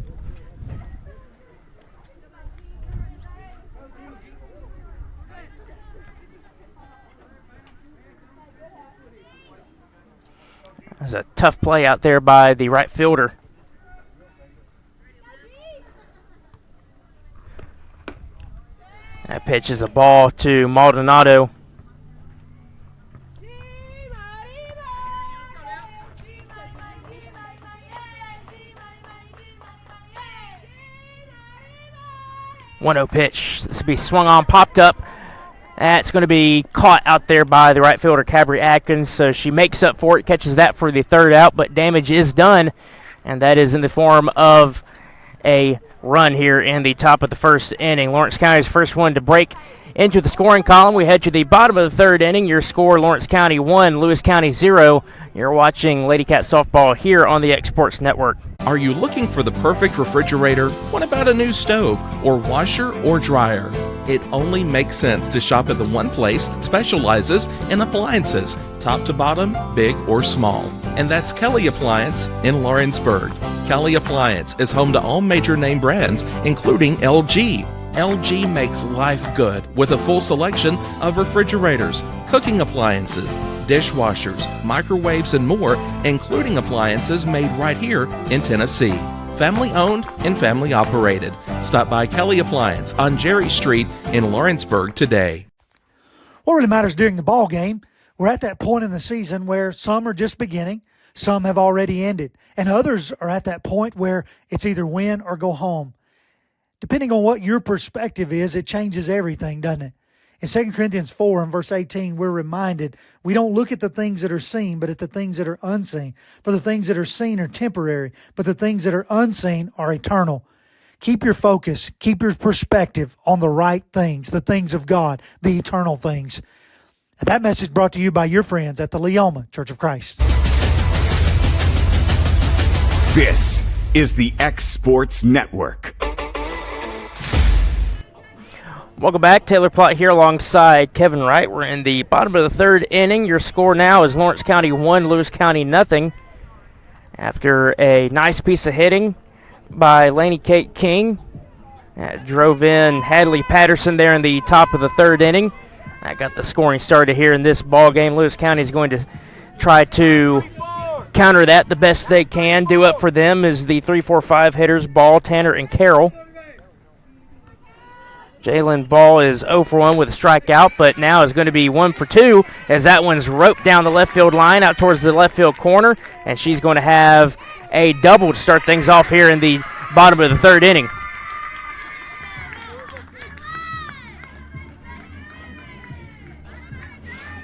There's a tough play out there by the right fielder. That pitch is a ball to Maldonado. One-0 pitch. This will be swung on, popped up. That's going to be caught out there by the right fielder, Cabri Atkins, so she makes up for it, catches that for the third out, but damage is done, and that is in the form of a run here in the top of the first inning. Lawrence County's first one to break into the scoring column. We head to the bottom of the third inning. Your score, Lawrence County 1, Lewis County 0. You're watching Lady Cat Softball here on the Exports Network. Are you looking for the perfect refrigerator? What about a new stove or washer or dryer? It only makes sense to shop at the one place that specializes in appliances, top to bottom, big or small. And that's Kelly Appliance in Lawrenceburg. Kelly Appliance is home to all major name brands, including LG. LG makes life good with a full selection of refrigerators, cooking appliances, dishwashers, microwaves, and more, including appliances made right here in Tennessee. Family owned and family operated. Stop by Kelly Appliance on Jerry Street in Lawrenceburg today. What really matters during the ball game, we're at that point in the season where some are just beginning, some have already ended, and others are at that point where it's either win or go home. Depending on what your perspective is, it changes everything, doesn't it? In 2 Corinthians 4 and verse 18, we're reminded we don't look at the things that are seen, but at the things that are unseen. For the things that are seen are temporary, but the things that are unseen are eternal. Keep your focus, keep your perspective on the right things, the things of God, the eternal things. And that message brought to you by your friends at the Leoma Church of Christ. This is the X Sports Network. Welcome back. Taylor Plott here alongside Kevin Wright. We're in the bottom of the third inning. Your score now is Lawrence County 1, Lewis County 0. After a nice piece of hitting by Laney Kate King. Drove in Hadley Patterson there in the top of the third inning. That got the scoring started here in this ball game. Lewis County is going to try to counter that the best they can. Due up for them is the 3-4-5 hitters, Ball, Tanner, and Carroll. Jalen Ball is 0 for 1 with a strikeout, but now is going to be 1 for 2 as that one's roped down the left field line out towards the left field corner, and she's going to have a double to start things off here in the bottom of the third inning.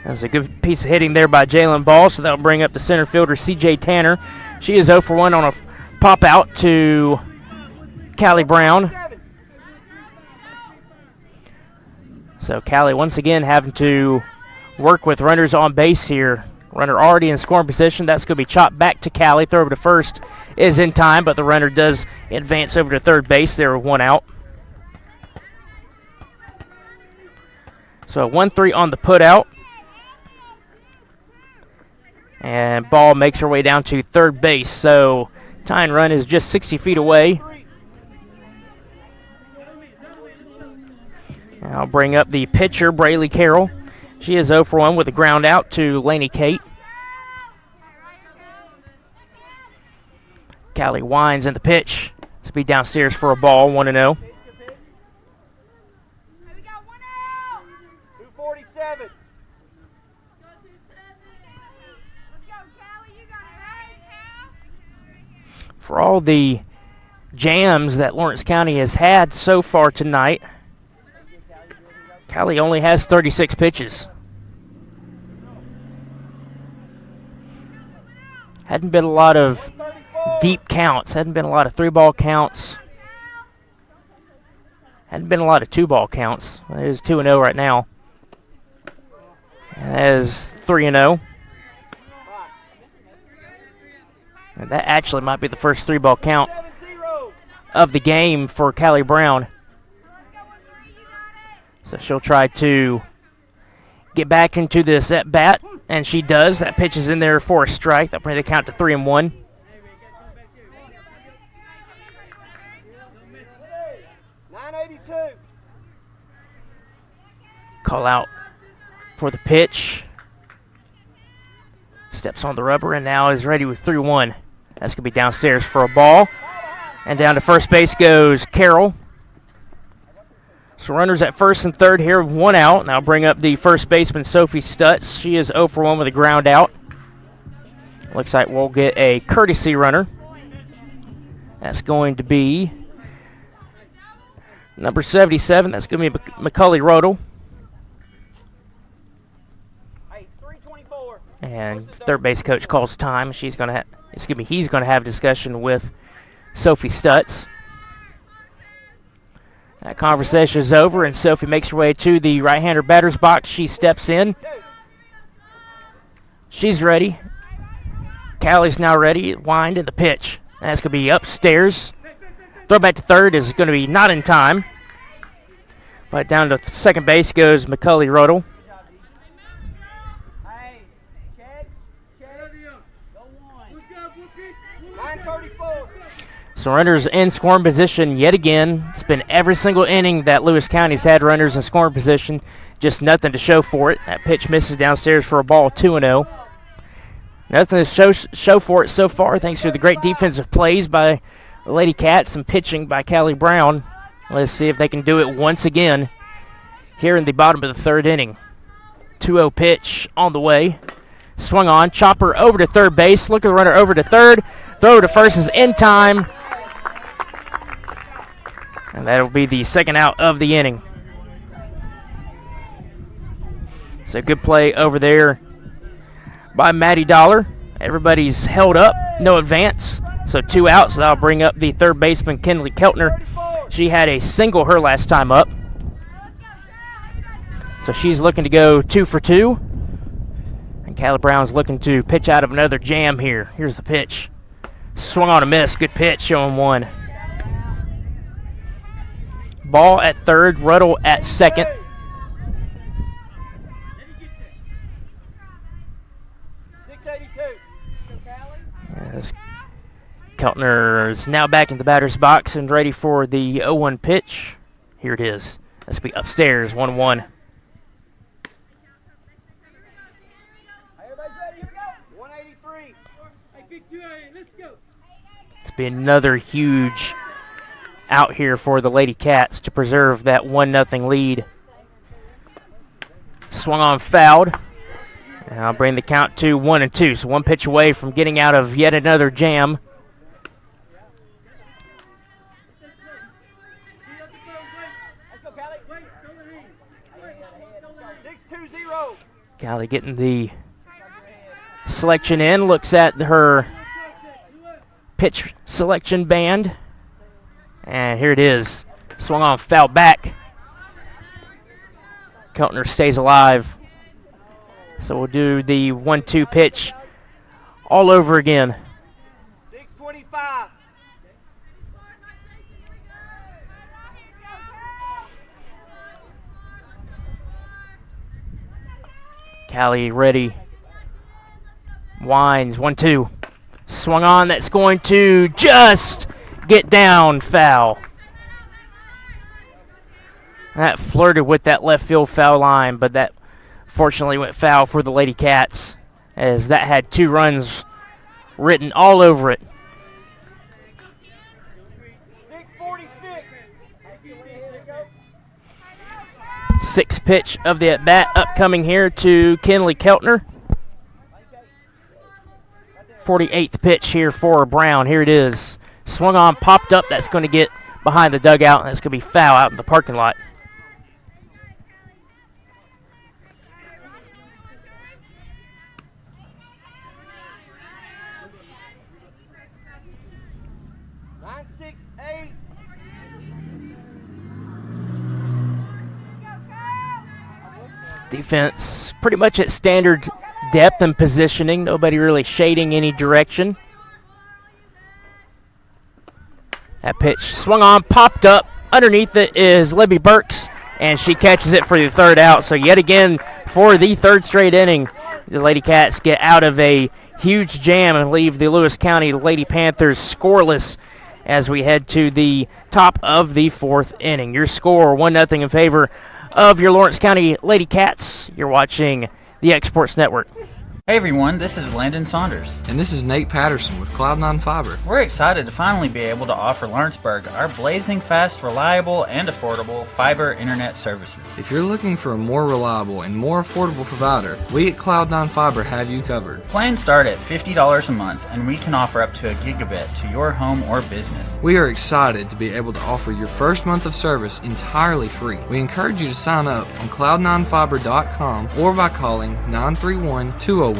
That was a good piece of hitting there by Jalen Ball, so that'll bring up the center fielder, C.J. Tanner. She is 0 for 1 on a pop out to Callie Brown. So Callie once again having to work with runners on base here. Runner already in scoring position. That's going to be chopped back to Callie. Throw over to first is in time, but the runner does advance over to third base. There, 1 out. So 1-3 on the put out. And Ball makes her way down to third base. So tying run is just 60 feet away. I'll bring up the pitcher, Braylee Carroll. She is 0 for 1 with a ground out to Laney Kate. Callie winds in the pitch. Speed downstairs for a ball, 1-0. 247. For all the jams that Lawrence County has had so far tonight, Callie only has 36 pitches. Hadn't been a lot of deep counts. Hadn't been a lot of 3-ball counts. Hadn't been a lot of 2-ball counts. It is 2-0 right now. That is 3-0. And that actually might be the first 3-ball count of the game for Callie Brown. So she'll try to get back into this at bat, and she does. That pitch is in there for a strike. That'll bring the count to 3-1. Call out for the pitch. Steps on the rubber and now is ready with 3-1. That's going to be downstairs for a ball. And down to first base goes Carroll. So runners at first and third here, 1 out. Now bring up the first baseman, Sophie Stutz. She is 0 for 1 with a ground out. Looks like we'll get a courtesy runner. That's going to be number 77. That's going to be McCully Rodel. And third base coach calls time. He's going to have a discussion with Sophie Stutz. That conversation is over, and Sophie makes her way to the right-hander batter's box. She steps in. She's ready. Callie's now ready. Wind and the pitch. That's going to be upstairs. Throw back to third is going to be not in time. But down to second base goes McCully Rodel. So runners in scoring position yet again. It's been every single inning that Lewis County's had runners in scoring position. Just nothing to show for it. That pitch misses downstairs for a ball, 2-0. Nothing to show for it so far, thanks to the great defensive plays by the Lady Cats and pitching by Callie Brown. Let's see if they can do it once again here in the bottom of the third inning. 2-0 pitch on the way. Swung on. Chopper over to third base. Look at the runner over to third. Throw to first is in time. And that'll be the second out of the inning. So good play over there by Maddie Dollar. Everybody's held up. No advance. So 2 outs. So that'll bring up the third baseman, Kinley Keltner. She had a single her last time up. So she's looking to go 2 for 2. And Callie Brown's looking to pitch out of another jam here. Here's the pitch. Swung on a miss. Good pitch, showing 1. Ball at third, Ruddle at second. As Keltner is now back in the batter's box and ready for the 0-1 pitch. Here it is. Let's be upstairs, 1-1. It's been another huge out here for the Lady Cats to preserve that 1-0 lead. Swung on, fouled. And I'll bring the count to 1-2. So 1 pitch away from getting out of yet another jam. Callie getting the selection in. Looks at her pitch selection band. And here it is. Swung on, foul back. Keltner stays alive. So we'll do the 1-2 pitch all over again. 6:25. Callie ready. Winds, 1-2. Swung on, that's going to just get down, foul. That flirted with that left field foul line, but that fortunately went foul for the Lady Cats, as that had 2 runs written all over it. 6:46. 6th pitch of the at-bat upcoming here to Kinley Keltner. 48th pitch here for Brown. Here it is. Swung on, popped up. That's going to get behind the dugout, and that's going to be foul out in the parking lot. Defense pretty much at standard depth and positioning. Nobody really shading any direction. That pitch swung on, popped up. Underneath it is Libby Burks, and she catches it for the third out. So yet again, for the third straight inning, the Lady Cats get out of a huge jam and leave the Lewis County Lady Panthers scoreless as we head to the top of the fourth inning. Your score, 1-0 in favor of your Lawrence County Lady Cats. You're watching the Exports Network. Hey everyone, this is Landon Saunders. And this is Nate Patterson with Cloud9 Fiber. We're excited to finally be able to offer Lawrenceburg our blazing fast, reliable, and affordable fiber internet services. If you're looking for a more reliable and more affordable provider, we at Cloud9 Fiber have you covered. Plans start at $50 a month, and we can offer up to a gigabit to your home or business. We are excited to be able to offer your first month of service entirely free. We encourage you to sign up on cloud9fiber.com or by calling 931-201-9098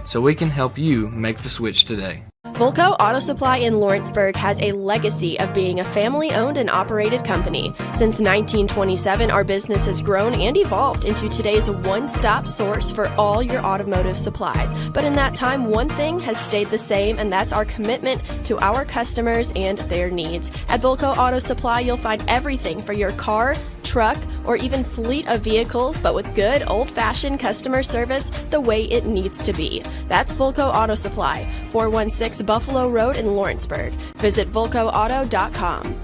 so we can help you make the switch today. Volco Auto Supply in Lawrenceburg has a legacy of being a family-owned and operated company. Since 1927, our business has grown and evolved into today's one-stop source for all your automotive supplies. But in that time, one thing has stayed the same, and that's our commitment to our customers and their needs. At Volco Auto Supply, you'll find everything for your car, truck, or even fleet of vehicles, but with good old-fashioned customer service the way it needs to be. That's Volco Auto Supply, 416 Buffalo Road in Lawrenceburg. Visit VolcoAuto.com.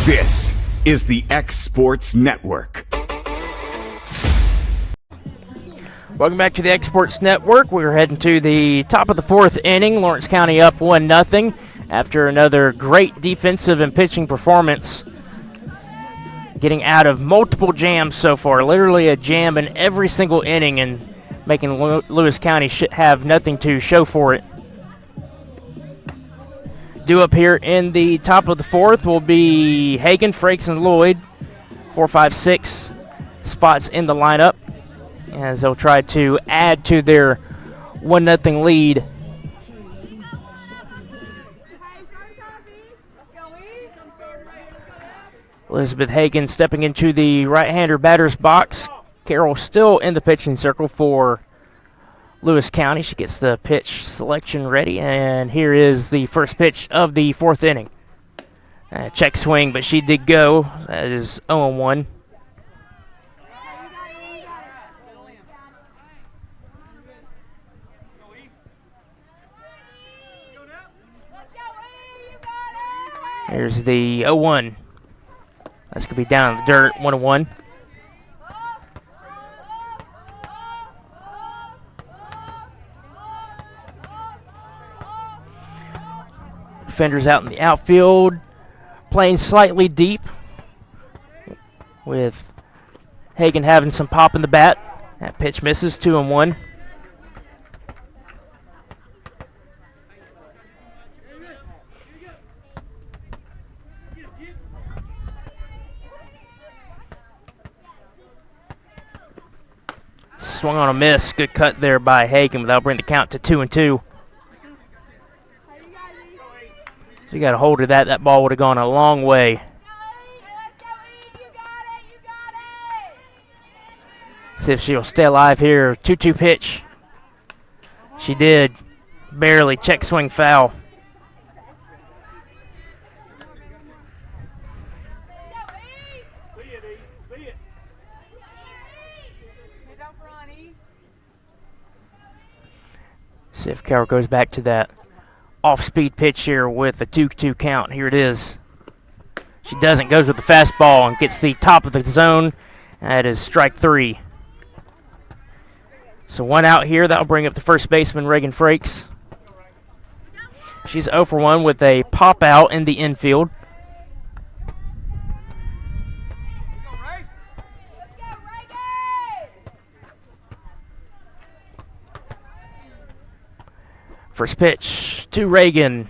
This is the X Sports Network. Welcome back to the Exports Network. We're heading to the top of the fourth inning. Lawrence County up 1-0 after another great defensive and pitching performance. Getting out of multiple jams so far, literally a jam in every single inning, and making Lewis County have nothing to show for it. Due up here in the top of the fourth will be Hagan, Frakes, and Lloyd. 4, 5, 6 spots in the lineup as they'll try to add to their 1-0 lead. Elizabeth Hagan stepping into the right-hander batter's box. Carroll still in the pitching circle for Lewis County. She gets the pitch selection ready, and here is the first pitch of the fourth inning. Check swing, but she did go. That is 0-1. Here's the 0-1. That's going to be down in the dirt, 1-1. Defenders out in the outfield, playing slightly deep, with Hagan having some pop in the bat. That pitch misses, 2-1. Swung on a miss. Good cut there by Hagan, but that'll bring the count to 2-2. So you got a hold of that. That ball would have gone a long way. See if she'll stay alive here. 2-2 pitch. She did. Barely. Check swing foul. See if Carroll goes back to that off-speed pitch here with a 2-2 count. Here it is. She doesn't. Goes with the fastball and gets the top of the zone. That is strike 3. So one out here. That'll bring up the first baseman, Reagan Frakes. She's 0 for 1 with a pop out in the infield. First pitch to Reagan.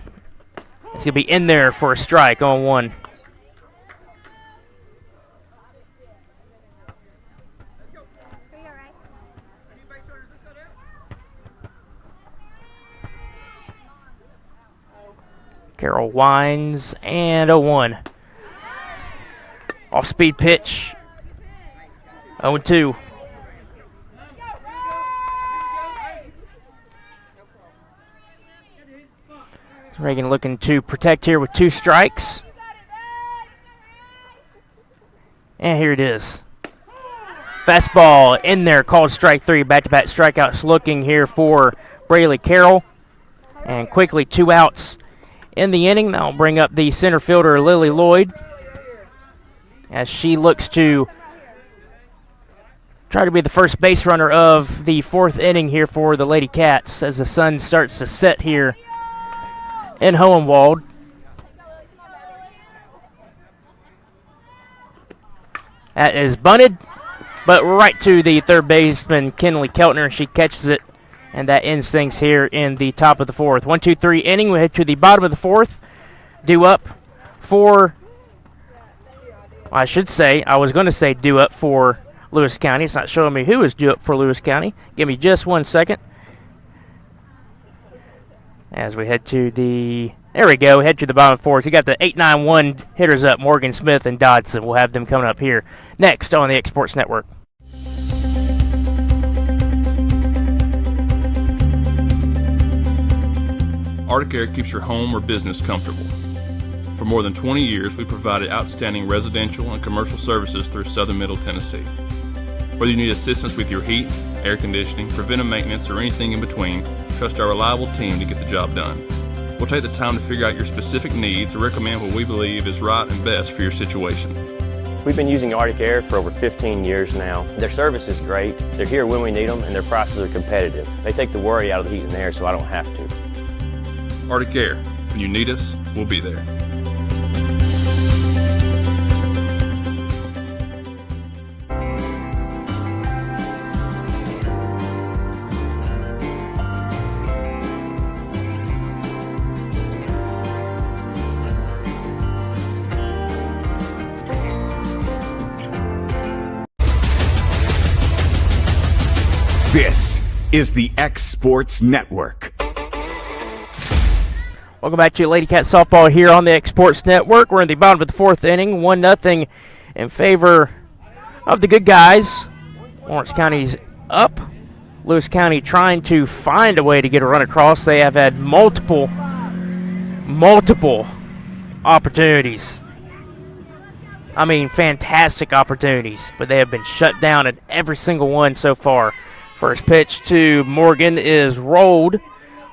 It's going to be in there for a strike on 1. Carroll winds and a 1. Off-speed pitch. 0-2. Reagan looking to protect here with 2 strikes. And here it is. Fastball in there, called strike 3. Back-to-back strikeouts looking here for Braylee Carroll. And quickly 2 outs in the inning. That'll bring up the center fielder, Lily Lloyd, as she looks to try to be the first base runner of the 4th inning here for the Lady Cats as the sun starts to set here in Hohenwald. That is bunted, but right to the third baseman, Kinley Keltner. She catches it, and that ends things here in the top of the 4th. 1-2-3 inning. We head to the bottom of the 4th. Due up for, I was going to say due up for Lewis County. It's not showing me who is due up for Lewis County. Give me just 1 second. As we head to the, there we go, head to the bottom of the 4th. We got the 8-9-1 hitters up, Morgan Smith and Dodson. We'll have them coming up here next on the Exports Network. Arctic Air keeps your home or business comfortable. For more than 20 years, we provided outstanding residential and commercial services through Southern Middle Tennessee. Whether you need assistance with your heat, air conditioning, preventive maintenance, or anything in between, trust our reliable team to get the job done. We'll take the time to figure out your specific needs and recommend what we believe is right and best for your situation. We've been using Arctic Air for over 15 years now. Their service is great, they're here when we need them, and their prices are competitive. They take the worry out of the heat and air so I don't have to. Arctic Air, when you need us, we'll be there. This is the X Sports Network. Welcome back to Lady Cat Softball here on the X Sports Network. We're in the bottom of the 4th inning, 1-0 in favor of the good guys. Lawrence County's up. Lewis County trying to find a way to get a run across. They have had multiple opportunities. I mean, fantastic opportunities, but they have been shut down at every single one so far. First pitch to Morgan is rolled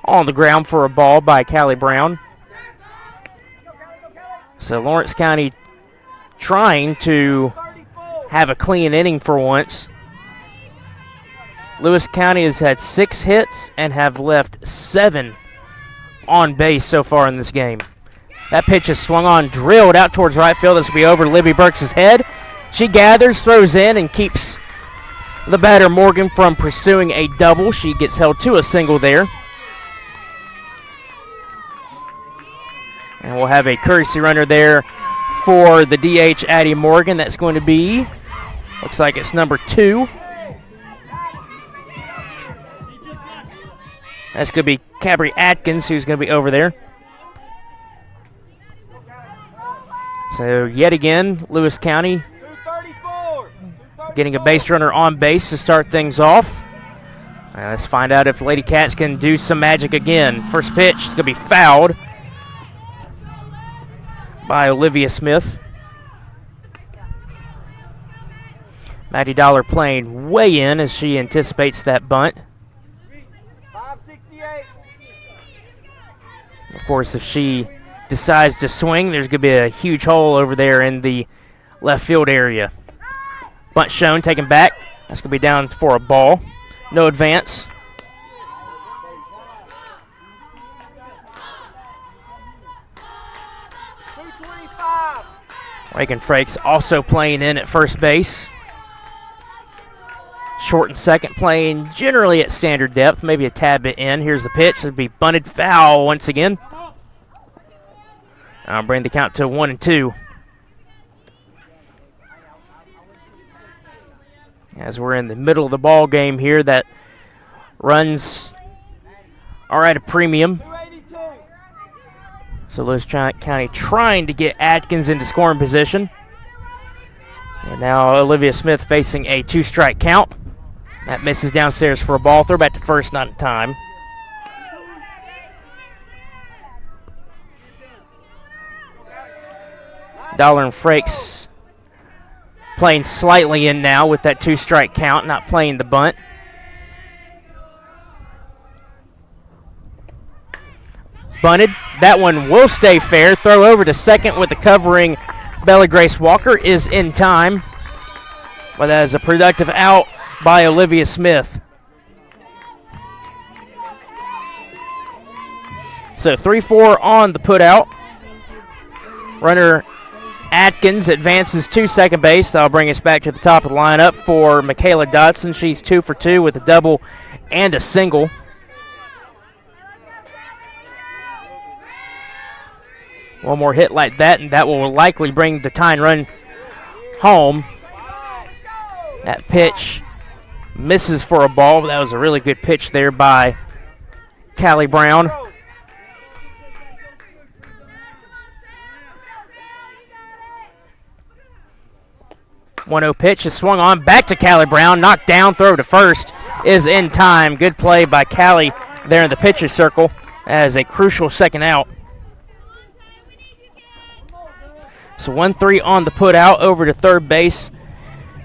on the ground for a ball by Callie Brown. So Lawrence County trying to have a clean inning for once. Lewis County has had 6 hits and have left 7 on base so far in this game. That pitch is swung on, drilled out towards right field. This will be over Libby Burks' head. She gathers, throws in, and keeps the batter Morgan from pursuing a double. She gets held to a single there. And we'll have a courtesy runner there for the DH, Addie Morgan. That's going to be, looks like it's number 2. That's going to be Cabri Atkins, who's going to be over there. So yet again, Lewis County getting a base runner on base to start things off. Let's find out if Lady Cats can do some magic again. First pitch is going to be fouled by Olivia Smith. Maddie Dollar playing way in as she anticipates that bunt. 568. Of course, if she decides to swing, there's going to be a huge hole over there in the left field area. Bunt shown, taken back. That's going to be down for a ball. No advance. Reagan Frakes also playing in at first base. Short and second playing generally at standard depth, maybe a tad bit in. Here's the pitch. It'll be bunted foul once again. I'll bring the count to 1-2. As we're in the middle of the ball game here, that runs are at a premium. So Lewis County trying to get Atkins into scoring position. And now Olivia Smith facing a 2-strike count. That misses downstairs for a ball. Throw back to first, not in time. Dollar and Frakes playing slightly in now with that 2-strike count, not playing the bunt. Bunted. That one will stay fair. Throw over to second with the covering. Bella Grace Walker is in time. But that is a productive out by Olivia Smith. So 3-4 on the putout. Runner Atkins advances to second base. That'll bring us back to the top of the lineup for Michaela Dotson. She's 2 for 2 with a double and a single. One more hit like that, and that will likely bring the tying run home. That pitch misses for a ball, but that was a really good pitch there by Callie Brown. One-0 pitch is swung on back to Callie Brown. Knocked down, throw to first is in time. Good play by Callie there in the pitcher's circle as a crucial second out. So 1-3 on the put out. Over to third base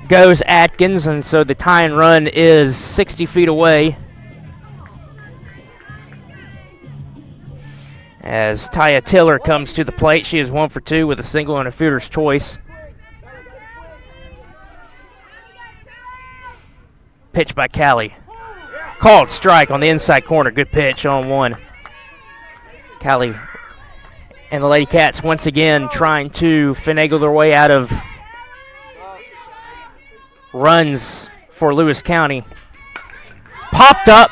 goes Atkins, and so the tying run is 60 feet away. As Taya Tiller comes to the plate, she is 1 for 2 with a single and a fielder's choice. Pitch by Callie. Called strike on the inside corner. Good pitch on one. Callie and the Lady Cats once again trying to finagle their way out of runs for Lewis County. Popped up.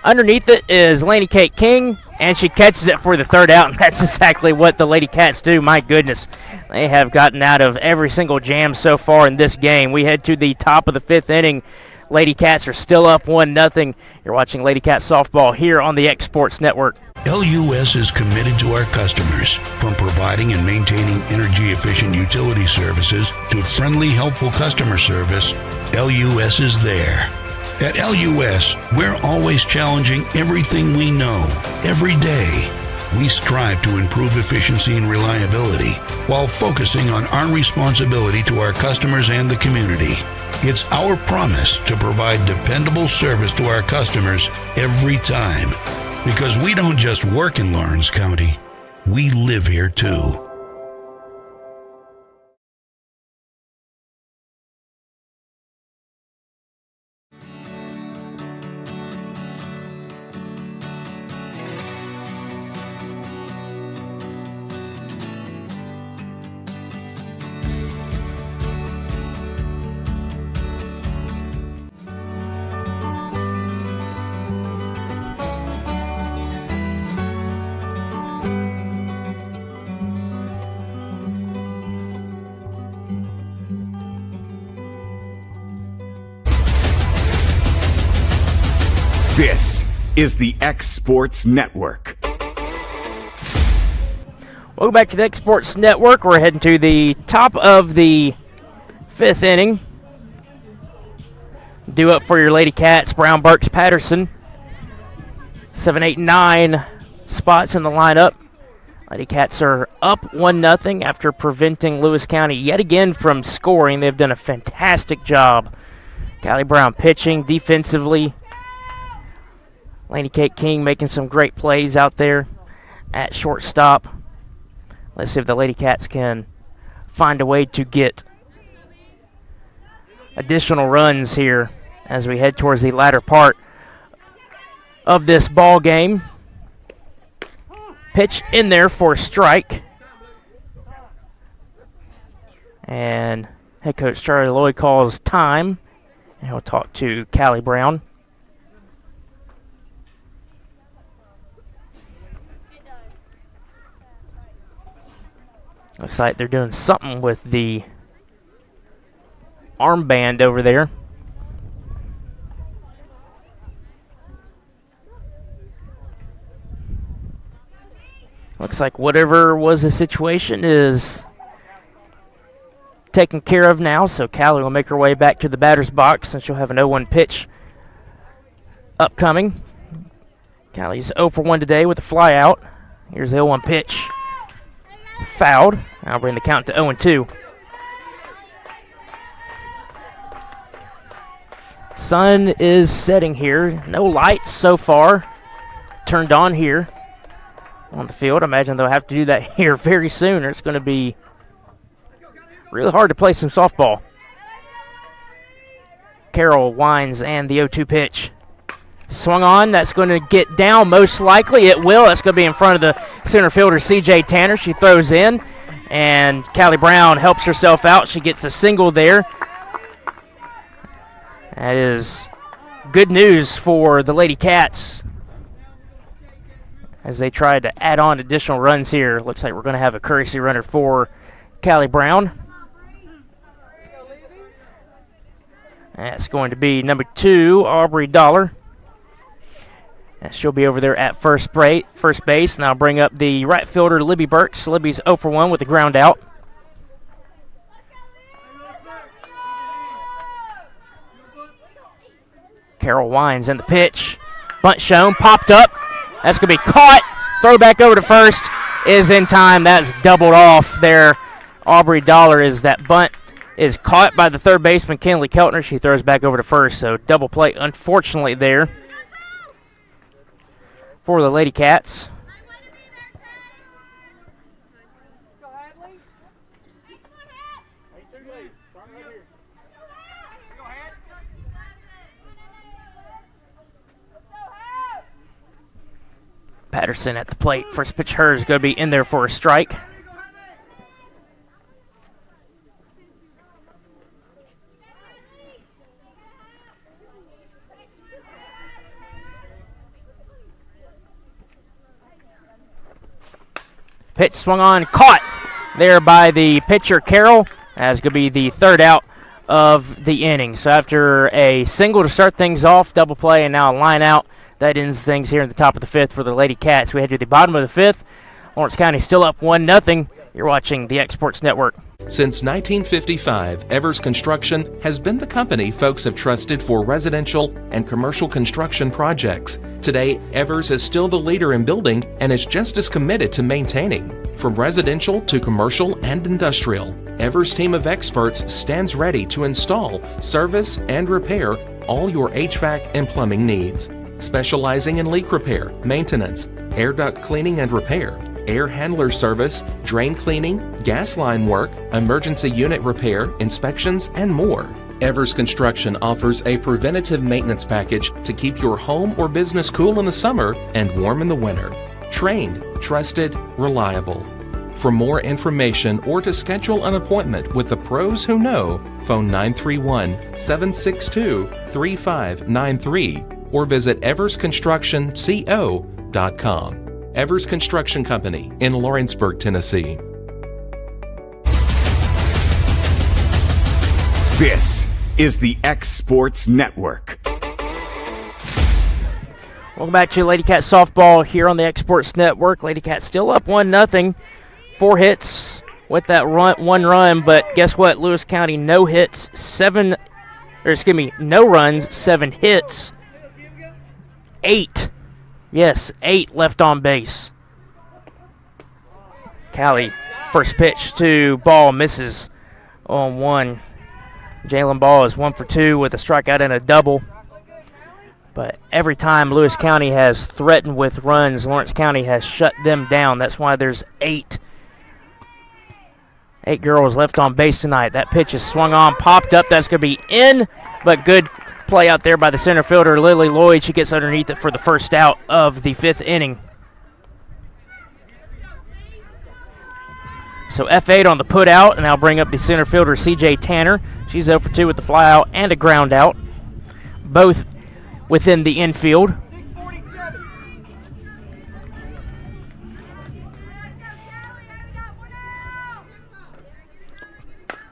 Underneath it is Laney Kate King, and she catches it for the third out, and that's exactly what the Lady Cats do. My goodness, they have gotten out of every single jam so far in this game. We head to the top of the 5th inning. Lady Cats are still up 1-0. You're watching Lady Cats softball here on the X Sports Network. LUS is committed to our customers, from providing and maintaining energy-efficient utility services to friendly, helpful customer service. LUS is there. At LUS, we're always challenging everything we know, every day. We strive to improve efficiency and reliability while focusing on our responsibility to our customers and the community. It's our promise to provide dependable service to our customers every time. Because we don't just work in Lawrence County, we live here too. This is the X Sports Network. Welcome back to the X Sports Network. We're heading to the top of the 5th inning. Due up for your Lady Cats, Brown, Burks, Patterson. 7, 8, 9 spots in the lineup. Lady Cats are up 1-0 after preventing Lewis County yet again from scoring. They've done a fantastic job. Callie Brown pitching defensively. Laney Kate King making some great plays out there at shortstop. Let's see if the Lady Cats can find a way to get additional runs here as we head towards the latter part of this ball game. Pitch in there for a strike. And head coach Charlie Lloyd calls time And he'll talk to Callie Brown. Looks like they're doing something with the armband over there. Looks like whatever was the situation is taken care of now, so Callie will make her way back to the batter's box and she'll have an 0-1 pitch upcoming. Callie's 0 for 1 today with a fly out. Here's the 0-1 pitch. Fouled. I'll bring the count to 0-2. Sun is setting here. No lights so far turned on here on the field. I imagine they'll have to do that here very soon, or it's going to be really hard to play some softball. Carroll winds and the 0-2 pitch. Swung on. That's going to get down most likely. It will. That's going to be in front of the center fielder, C.J. Tanner. She throws in, and Callie Brown helps herself out. She gets a single there. That is good news for the Lady Cats as they try to add on additional runs here. Looks like we're going to have a courtesy runner for Callie Brown. That's going to be number 2, Aubrey Dollar. And she'll be over there at first base. And I'll bring up the right fielder, Libby Burks. Libby's 0 for 1 with the ground out. Carroll winds and the pitch. Bunt shown, popped up. That's going to be caught. Throw back over to first is in time. That's doubled off there. Aubrey Dollar is that bunt is caught by the third baseman, Kinley Keltner. She throws back over to first, so double play, unfortunately, there for the Lady Cats. Patterson at the plate. First pitch hers going to be in there for a strike. Pitch swung on, caught there by the pitcher, Carroll. That's going to be the third out of the inning. So after a single to start things off, double play, and now a line out, that ends things here in the top of the fifth for the Lady Cats. We head to the bottom of the fifth. Lawrence County still up 1-0. You're watching the Exports Network. Since 1955, Evers Construction has been the company folks have trusted for residential and commercial construction projects. Today, Evers is still the leader in building and is just as committed to maintaining. From residential to commercial and industrial, Evers' team of experts stands ready to install, service, and repair all your HVAC and plumbing needs. Specializing in leak repair, maintenance, air duct cleaning and repair, air handler service, drain cleaning, gas line work, emergency unit repair, inspections, and more. Evers Construction offers a preventative maintenance package to keep your home or business cool in the summer and warm in the winter. Trained, trusted, reliable. For more information or to schedule an appointment with the pros who know, phone 931-762-3593 or visit eversconstructionco.com. Evers Construction Company in Lawrenceburg, Tennessee. This is the X Sports Network. Welcome back to Lady Cat Softball here on the X Sports Network. Lady Cat still up 1-0. 4 hits with that one run, but guess what? Lewis County no runs, 7 hits. 8. Yes, 8 left on base. Callie, first pitch to Ball, misses on 1. Jalen Ball is 1 for 2 with a strikeout and a double. But every time Lewis County has threatened with runs, Lawrence County has shut them down. That's why there's 8 girls left on base tonight. That pitch is swung on, popped up. That's going to be in, but good play out there by the center fielder, Lily Lloyd. She gets underneath it for the first out of the 5th inning. So F8 on the put out, and I'll bring up the center fielder, C.J. Tanner. She's 0 for 2 with the fly out and a ground out. both within the infield.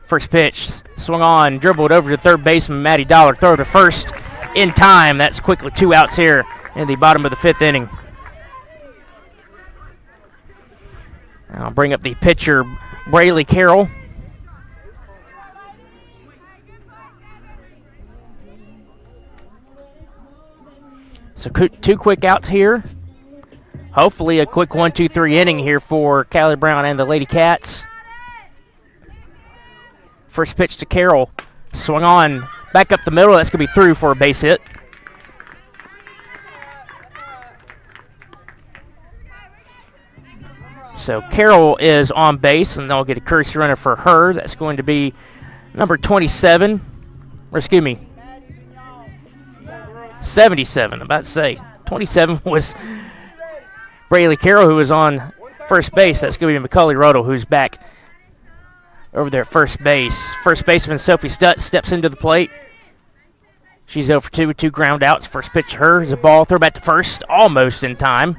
First pitch, swung on, dribbled over to third baseman Matty Dollar, throw to first in time. That's quickly 2 outs here in the bottom of the 5th inning. I'll bring up the pitcher, Braylee Carroll. So 2 quick outs here. Hopefully a quick 1-2-3 inning here for Callie Brown and the Lady Cats. First pitch to Carroll. Swung on, back up the middle. That's going to be through for a base hit. So Carroll is on base, and they'll get a courtesy runner for her. That's going to be number 27. Or excuse me, 77. I'm about to say 27 was Braylee Carroll, who was on first base. That's going to be McCully Rodel, who's back over there at first base. First baseman Sophie Stutz steps into the plate. She's 0 for 2 with 2 ground outs. First pitch to her is a ball. Throw back to first, almost in time.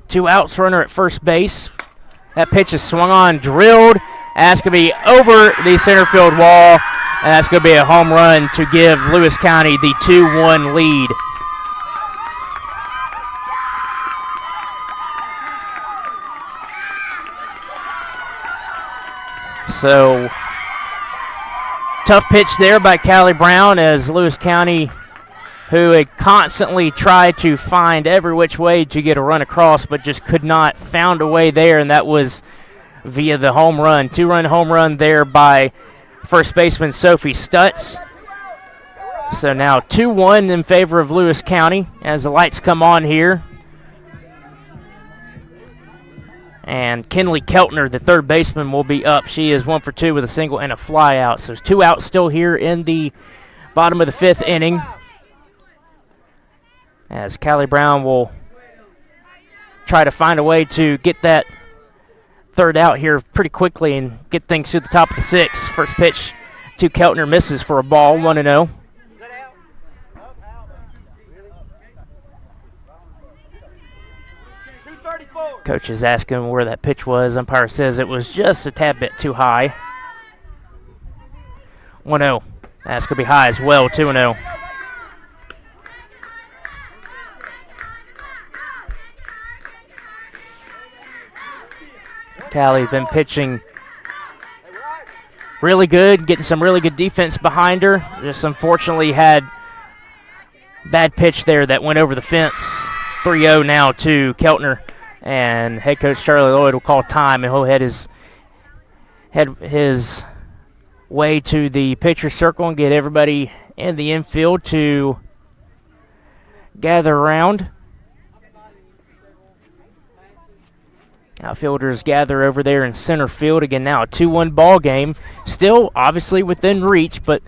Two outs, runner at first base. That pitch is swung on, drilled. That's going to be over the center field wall. And that's going to be a home run to give Lewis County the 2-1 lead. So, tough pitch there by Callie Brown as Lewis County, who had constantly tried to find every which way to get a run across, but just could not, found a way there, and that was via the home run. 2-run home run there by first baseman Sophie Stutz. So now 2-1 in favor of Lewis County as the lights come on here. And Kinley Keltner, the third baseman, will be up. She is 1 for 2 with a single and a fly out. So there's 2 outs still here in the bottom of the 5th inning, as Callie Brown will try to find a way to get that third out here pretty quickly and get things to the top of the 6th. First pitch to Keltner misses for a ball, 1-0. Coach is asking where that pitch was. Umpire says it was just a tad bit too high. 1-0. That's going to be high as well, 2-0. Callie's been pitching really good, getting some really good defense behind her. Just unfortunately had bad pitch there that went over the fence. 3-0 now to Keltner, and head coach Charlie Lloyd will call time, and he'll head his way to the pitcher circle and get everybody in the infield to gather around. Outfielders gather over there in center field. Again, now a 2-1 ball game. Still obviously within reach, but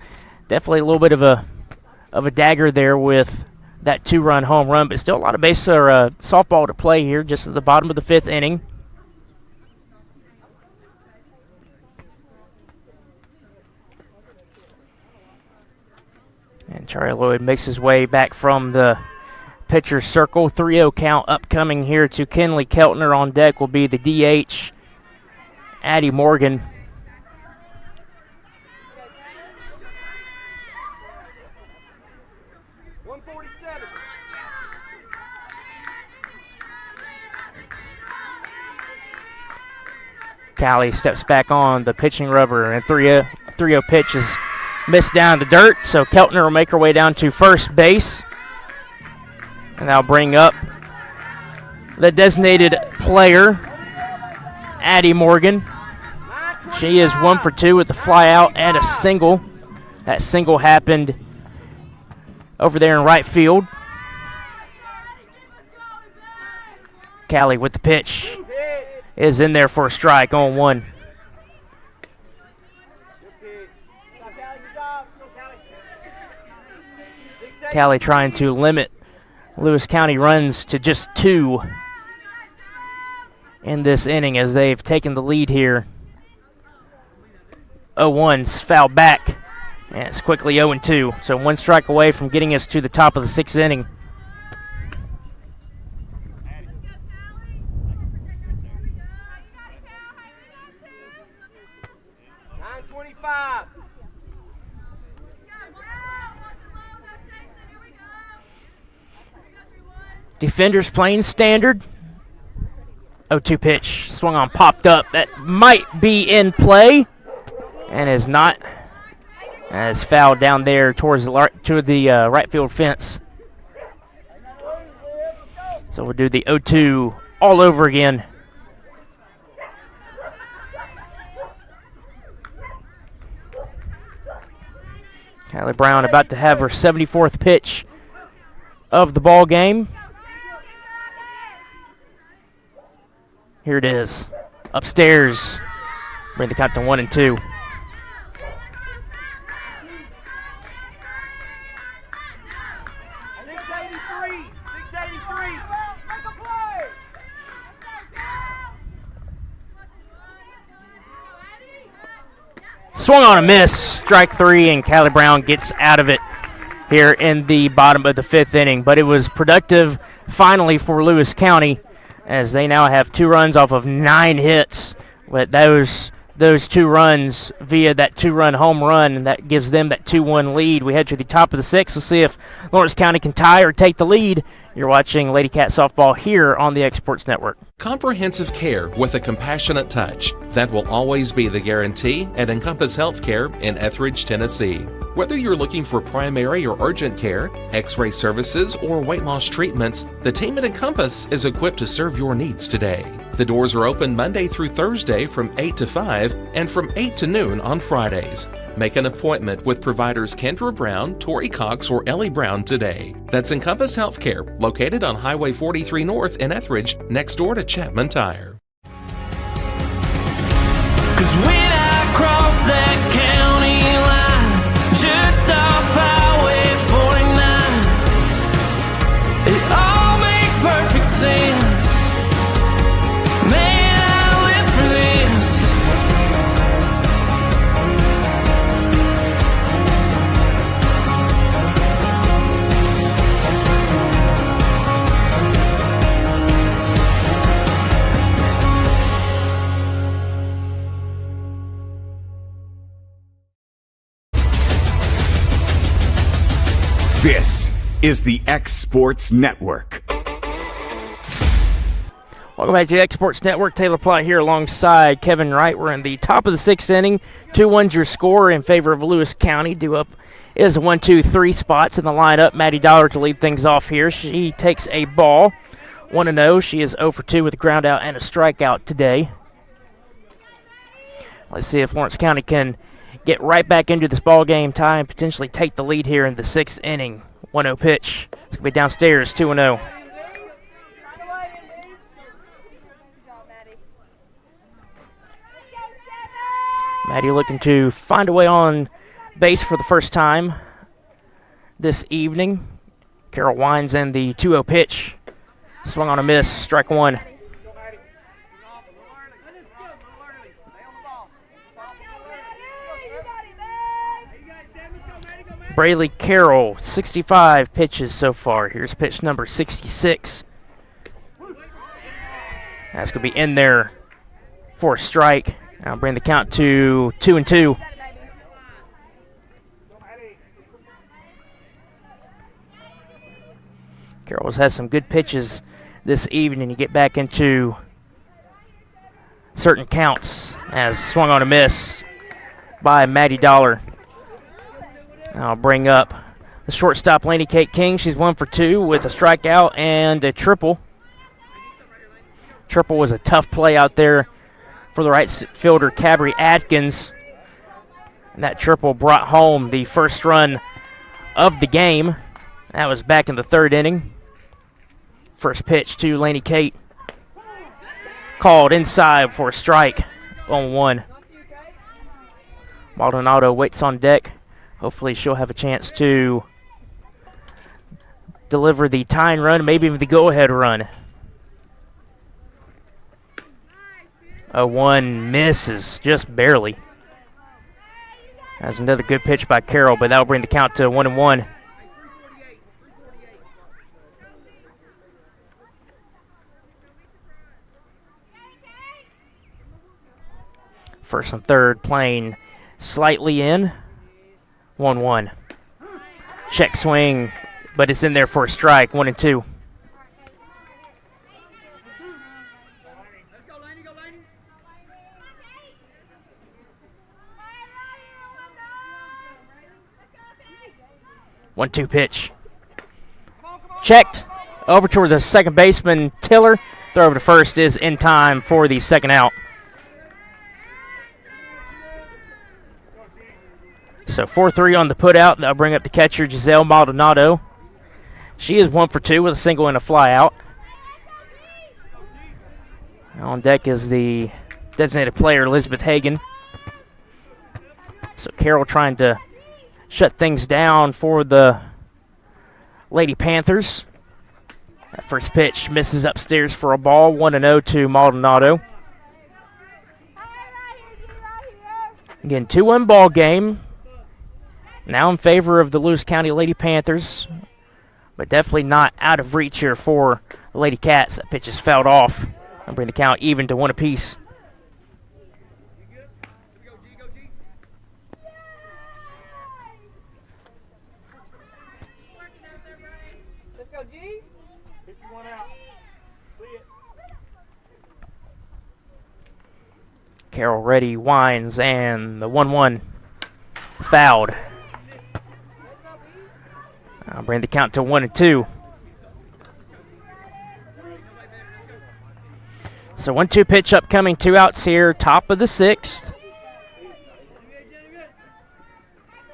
definitely a little bit of a dagger there with that 2-run home run. But still a lot of softball to play here just at the bottom of the 5th inning. And Charlie Lloyd makes his way back from the pitcher's circle. 3-0 count upcoming here to Kinley Keltner. On deck will be the DH, Addie Morgan. Callie steps back on the pitching rubber, and 3-0 pitch is missed down the dirt, so Keltner will make her way down to first base. And I'll bring up the designated player, Addie Morgan. She is 1 for 2 with a fly out and a single. That single happened over there in right field. Callie with the pitch is in there for a strike, 0-1. Callie trying to limit Lewis County runs to just 2 in this inning as they've taken the lead here. 0-1's fouled back, and it's quickly 0-2. So 1 strike away from getting us to the top of the 6th inning. Defenders playing standard. 0-2 pitch, swung on, popped up. That might be in play, and is not. As fouled down there towards the right field fence. So we'll do the 0-2 all over again. Kylie Brown about to have her 74th pitch of the ball game. Here it is. Upstairs. Bring the count to 1-2. Swung on a miss, strike 3, and Callie Brown gets out of it here in the bottom of the 5th inning. But it was productive finally for Lewis County as they now have 2 runs off of 9 hits. But those 2 runs via that 2-run home run, and that gives them that 2-1 lead. We head to the top of the 6th. Let's see if Lawrence County can tie or take the lead. You're watching Lady Cat Softball here on the Exports Network. Comprehensive care with a compassionate touch. That will always be the guarantee at Encompass Healthcare in Etheridge, Tennessee. Whether you're looking for primary or urgent care, x-ray services, or weight loss treatments, the team at Encompass is equipped to serve your needs today. The doors are open Monday through Thursday from 8 to 5 and from 8 to noon on Fridays. Make an appointment with providers Kendra Brown, Tori Cox, or Ellie Brown today. That's Encompass Healthcare, located on Highway 43 North in Etheridge, next door to Chapman Tire. 'Cause when I cross that county line, just off Highway 49, it all makes perfect sense. Man, I live for this. This is the X Sports Network. Welcome back to the Exports Network. Taylor Plott here alongside Kevin Wright. We're in the top of the 6th inning. 2-1's your score in favor of Lewis County. Due up is 1, 2, 3 spots in the lineup. Maddie Dollar to lead things off here. She takes a ball. 1-0. She is 0 for 2 with a ground out and a strikeout today. Let's see if Lawrence County can get right back into this ball game, tie, and potentially take the lead here in the 6th inning. 1-0 pitch. It's going to be downstairs, 2-0. Maddie looking to find a way on base for the first time this evening. Carol winds in the 2-0 pitch. Swung on a miss, strike 1. Braylee Carroll, 65 pitches so far. Here's pitch number 66. That's going to be in there for a strike. I'll bring the count to 2-2. Carroll's has some good pitches this evening to get back into certain counts, as swung on a miss by Maddie Dollar. I'll bring up the shortstop, Laney Kate King. She's 1 for 2 with a strikeout and a triple. Triple was a tough play out there for the right fielder, Cabry Atkins. And that triple brought home the first run of the game. That was back in the 3rd inning. First pitch to Laney Kate. Called inside for a strike on 1. Maldonado waits on deck. Hopefully she'll have a chance to deliver the tying run, maybe even the go-ahead run. 0-1 misses just barely. That's another good pitch by Carroll, but that'll bring the count to 1-1. First and third playing slightly in. 1-1. Check swing, but it's in there for a strike. 1-2. One-two pitch. Checked. Over toward the second baseman, Tiller. Throw over to first is in time for the second out. So 4-3 on the putout. That'll bring up the catcher, Giselle Maldonado. She is 1 for 2 with a single and a fly out. On deck is the designated player, Elizabeth Hagan. So Carroll trying to shut things down for the Lady Panthers. That first pitch misses upstairs for a ball. 1-0 to Maldonado. Again, 2-1 ball game. Now in favor of the Lewis County Lady Panthers, but definitely not out of reach here for the Lady Cats. That pitch is fouled off and bring the count even to 1 apiece. Let's go, G. 51 out. See it. Carroll ready, winds, and the 1-1 fouled. I'll bring the count to 1-2. So 1-2 pitch upcoming, 2 outs here, top of the 6th.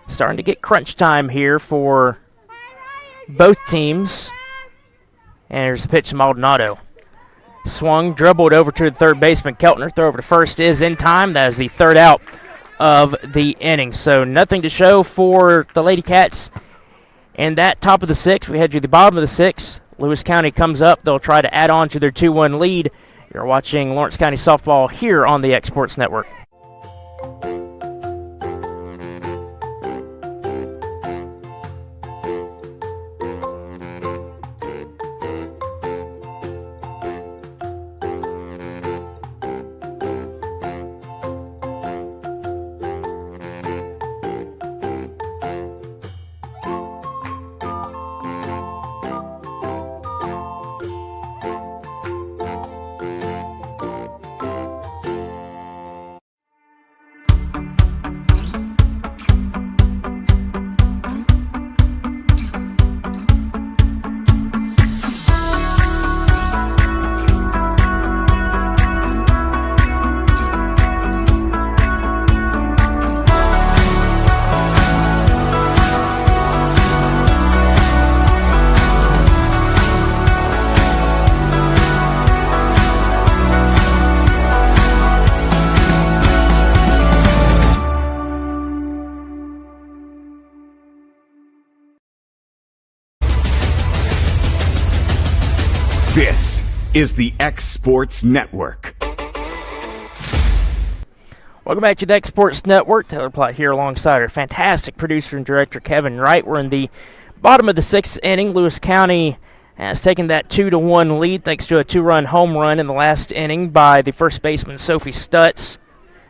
Starting to get crunch time here for both teams. And there's the pitch to Maldonado. Swung, dribbled over to the third baseman, Keltner. Throw over to first is in time. That is the third out of the inning. So nothing to show for the Lady Cats. And that top of the 6th, we head to the bottom of the 6th. Lewis County comes up. They'll try to add on to their 2-1 lead. You're watching Lawrence County Softball here on the Exports Network. This is the X Sports Network. Welcome back to the X Sports Network. Taylor Platt here alongside our fantastic producer and director, Kevin Wright. We're in the bottom of the 6th inning. Lewis County has taken that 2-1 lead thanks to a 2-run home run in the last inning by the first baseman, Sophie Stutz.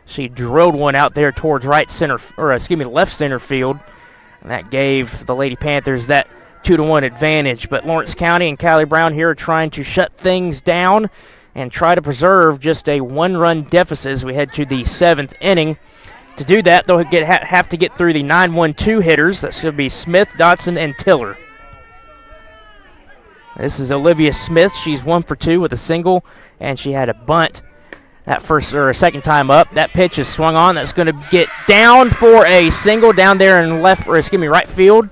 She drilled one out there towards left center field. And that gave the Lady Panthers that 2-1 advantage. But Lawrence County and Callie Brown here are trying to shut things down and try to preserve just a 1-run deficit as we head to the 7th inning. To do that, they'll have to get through the 9-1-2 hitters. That's going to be Smith, Dotson, and Tiller. This is Olivia Smith. She's 1 for 2 with a single, and she had a bunt that second time up. That pitch is swung on. That's going to get down for a single down there in right field.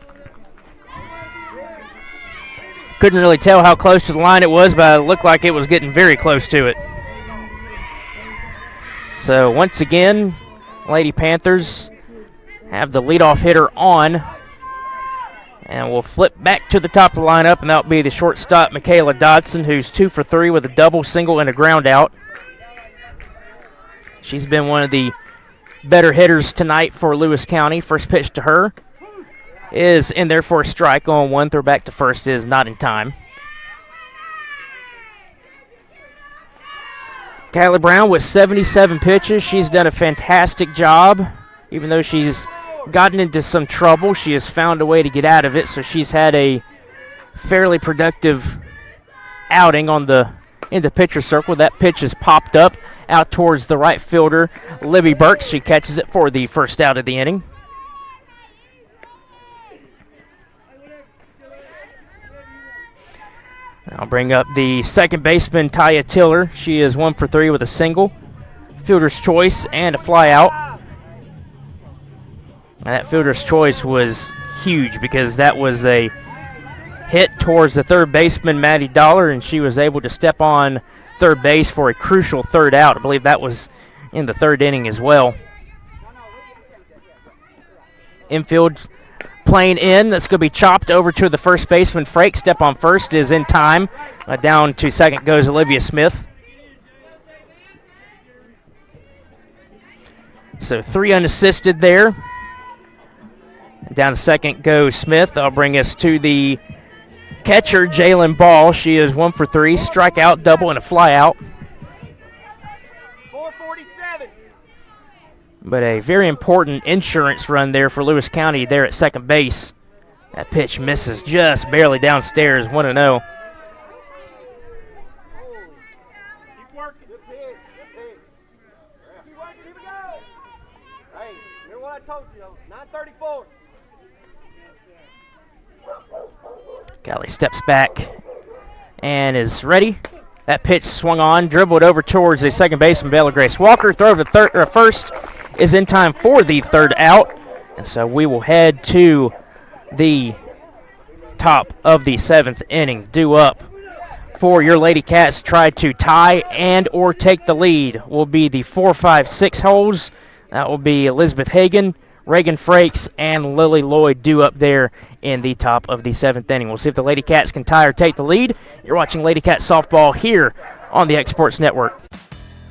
Couldn't really tell how close to the line it was, but it looked like it was getting very close to it. So once again, Lady Panthers have the leadoff hitter on. And we'll flip back to the top of the lineup, and that'll be the shortstop, Michaela Dodson, who's 2 for 3 with a double, single, and a ground out. She's been one of the better hitters tonight for Lewis County. First pitch to her is in there for a strike on 1. Throw back to first is not in time. Kylie Brown with 77 pitches. She's done a fantastic job. Even though she's gotten into some trouble, she has found a way to get out of it. So she's had a fairly productive outing in the pitcher circle. That pitch is popped up out towards the right fielder, Libby Burks. She catches it for the first out of the inning. I'll bring up the second baseman, Taya Tiller. She is 1 for 3 with a single, fielder's choice, and a fly out. And that fielder's choice was huge because that was a hit towards the third baseman, Maddie Dollar, and she was able to step on third base for a crucial third out. I believe that was in the third inning as well. Infield playing in. That's going to be chopped over to the first baseman, Frake. Step on first is in time. Down to second goes Olivia Smith. So 3 unassisted there. Down to second goes Smith. That'll bring us to the catcher, Jalen Ball. She is 1 for 3. Strikeout, double, and a fly out. 447. But a very important insurance run there for Lewis County there at second base. That pitch misses just barely downstairs, 1-0. Keep working. Good pitch. Good pitch. Keep working. Here we go. Hey, remember what I told you, though. 934. Callie steps back and is ready. That pitch swung on, dribbled over towards the second baseman, Bella Grace Walker. Throw to first is in time for the third out. And so we will head to the top of the 7th inning. Due up for your Lady Cats to try to tie and or take the lead will be the 4, 5, 6 holes. That will be Elizabeth Hagan, Reagan Frakes, and Lily Lloyd due up there in the top of the 7th inning. We'll see if the Lady Cats can tie or take the lead. You're watching Lady Cat Softball here on the Exports Network.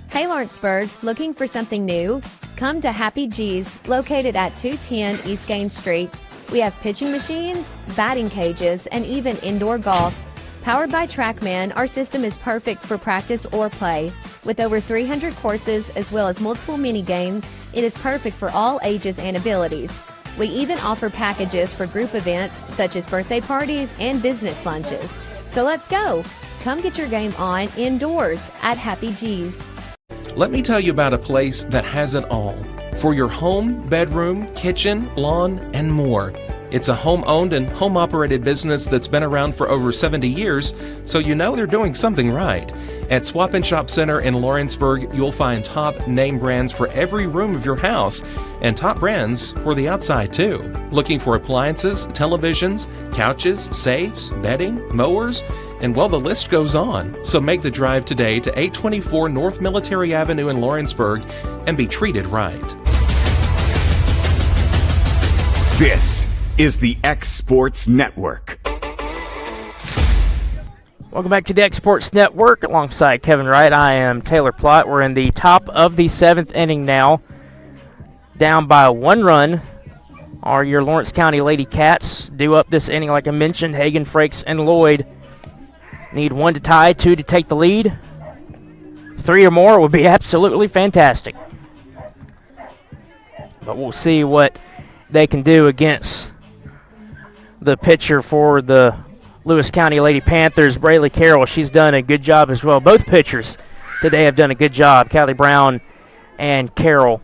Hey Lawrenceburg, looking for something new? Come to Happy G's, located at 210 East Gaines Street. We have pitching machines, batting cages, and even indoor golf. Powered by TrackMan, our system is perfect for practice or play. With over 300 courses as well as multiple mini games, it is perfect for all ages and abilities. We even offer packages for group events such as birthday parties and business lunches. So let's go. Come get your game on indoors at Happy G's. Let me tell you about a place that has it all for your home, bedroom, kitchen, lawn, and more. It's a home-owned and home-operated business that's been around for over 70 years, so you know they're doing something right. At Swap and Shop Center in Lawrenceburg, you'll find top name brands for every room of your house, and top brands for the outside too. Looking for appliances, televisions, couches, safes, bedding, mowers, and well, the list goes on. So make the drive today to 824 North Military Avenue in Lawrenceburg and be treated right. This is the X Sports Network. Welcome back to the X Sports Network. Alongside Kevin Wright, I am Taylor Plott. We're in the top of the 7th inning now. Down by 1 run are your Lawrence County Lady Cats. Due up this inning, like I mentioned, Hagan, Frakes, and Lloyd. Need 1 to tie, 2 to take the lead. 3 or more would be absolutely fantastic. But we'll see what they can do against the pitcher for the Lewis County Lady Panthers, Braylee Carroll. She's done a good job as well. Both pitchers today have done a good job, Callie Brown and Carroll.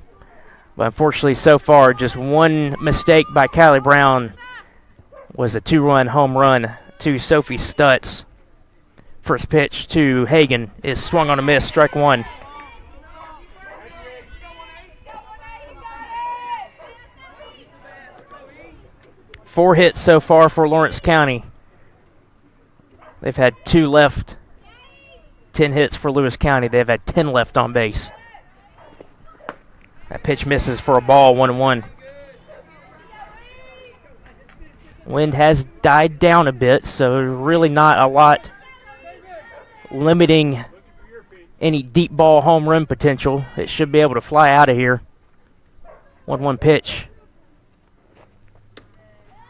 But unfortunately, so far, just one mistake by Callie Brown was a 2-run home run to Sophie Stutz. First pitch to Hagan is swung on a miss, strike 1. Four hits so far for Lawrence County. They've had 2 left. 10 hits for Lewis County. They've had 10 left on base. That pitch misses for a ball, 1-1. Wind has died down a bit, so really not a lot limiting any deep ball home run potential. It should be able to fly out of here. 1-1 pitch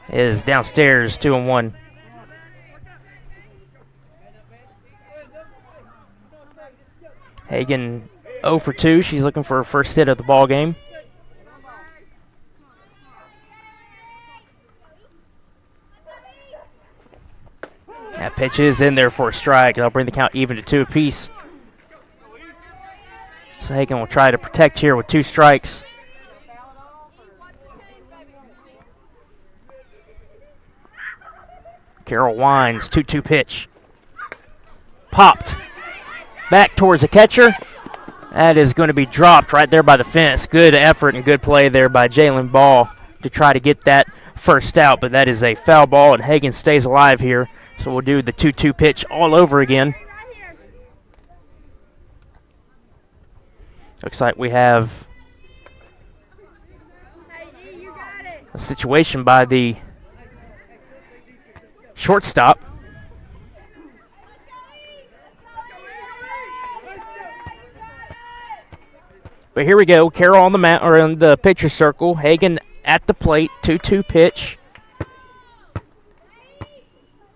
is downstairs, 2-1. Hagan 0 for 2. She's looking for her first hit of the ball game. That pitch is in there for a strike. That'll bring the count even to 2 apiece. So Hagan will try to protect here with 2 strikes. Carol winds, 2-2 pitch. Popped. Back towards the catcher. That is going to be dropped right there by the fence. Good effort and good play there by Jalen Ball to try to get that first out, but that is a foul ball, and Hagan stays alive here. So we'll do the 2-2 pitch all over again. Looks like we have a situation by the shortstop. But here we go. Carroll on the mat or in the pitcher circle. Hagan at the plate. 2-2 pitch.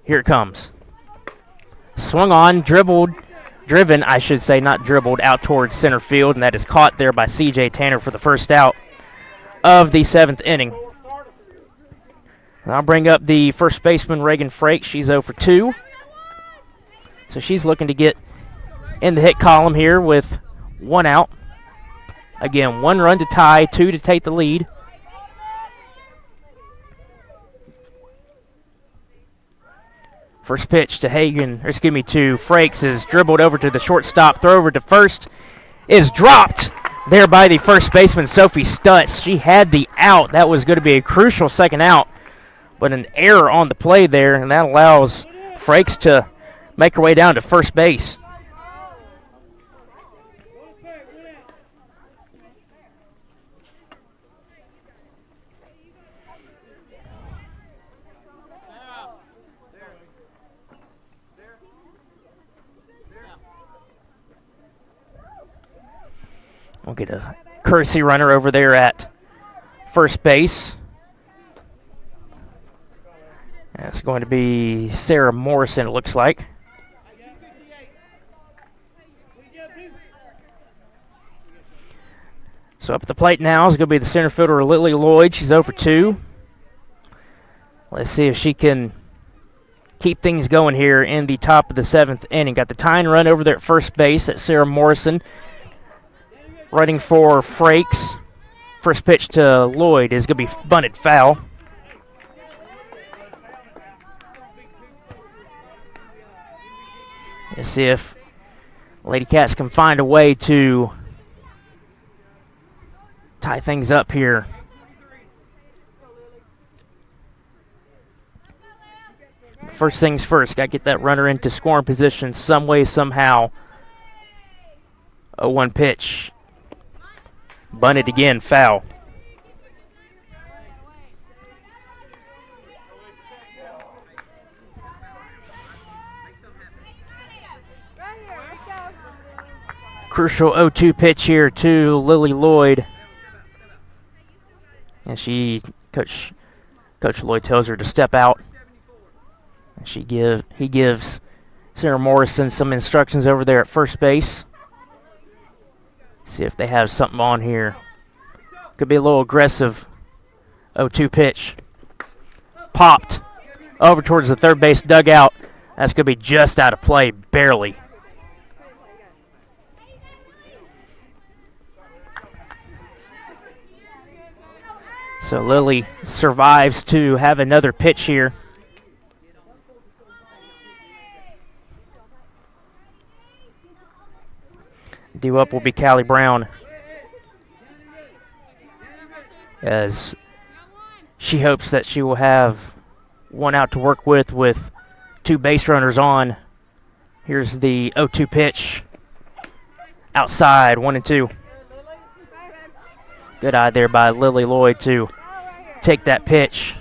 Here it comes. Swung on, driven, I should say, not dribbled, out towards center field, and that is caught there by C.J. Tanner for the first out of the 7th inning. And I'll bring up the first baseman, Reagan Frakes. She's 0 for 2. So she's looking to get in the hit column here with 1 out. Again, 1 run to tie, 2 to take the lead. First pitch to to Frakes is dribbled over to the shortstop. Throw over to first is dropped there by the first baseman, Sophie Stutz. She had the out. That was going to be a crucial second out, but an error on the play there, and that allows Frakes to make her way down to first base. We'll get a courtesy runner over there at first base. That's going to be Sarah Morrison, it looks like. So up at the plate now is going to be the center fielder, Lily Lloyd. She's 0 for 2. Let's see if she can keep things going here in the top of the 7th inning. Got the tying run over there at first base at Sarah Morrison. Running for Frakes. First pitch to Lloyd is going to be bunted foul. Let's see if Lady Cats can find a way to tie things up here. First things first, got to get that runner into scoring position some way, somehow. 0-1 pitch. Bunted again, foul. Crucial 0-2 pitch here to Lily Lloyd. And Coach Lloyd tells her to step out. And he gives Sarah Morrison some instructions over there at first base. See if they have something on here. Could be a little aggressive. 0-2 pitch. Popped over towards the third base dugout. That's going to be just out of play, barely. So Lily survives to have another pitch here. Due up will be Callie Brown, as she hopes that she will have 1 out to work with 2 base runners on. Here's the 0-2 pitch. Outside, 1-2. Good eye there by Lily Lloyd to take that pitch.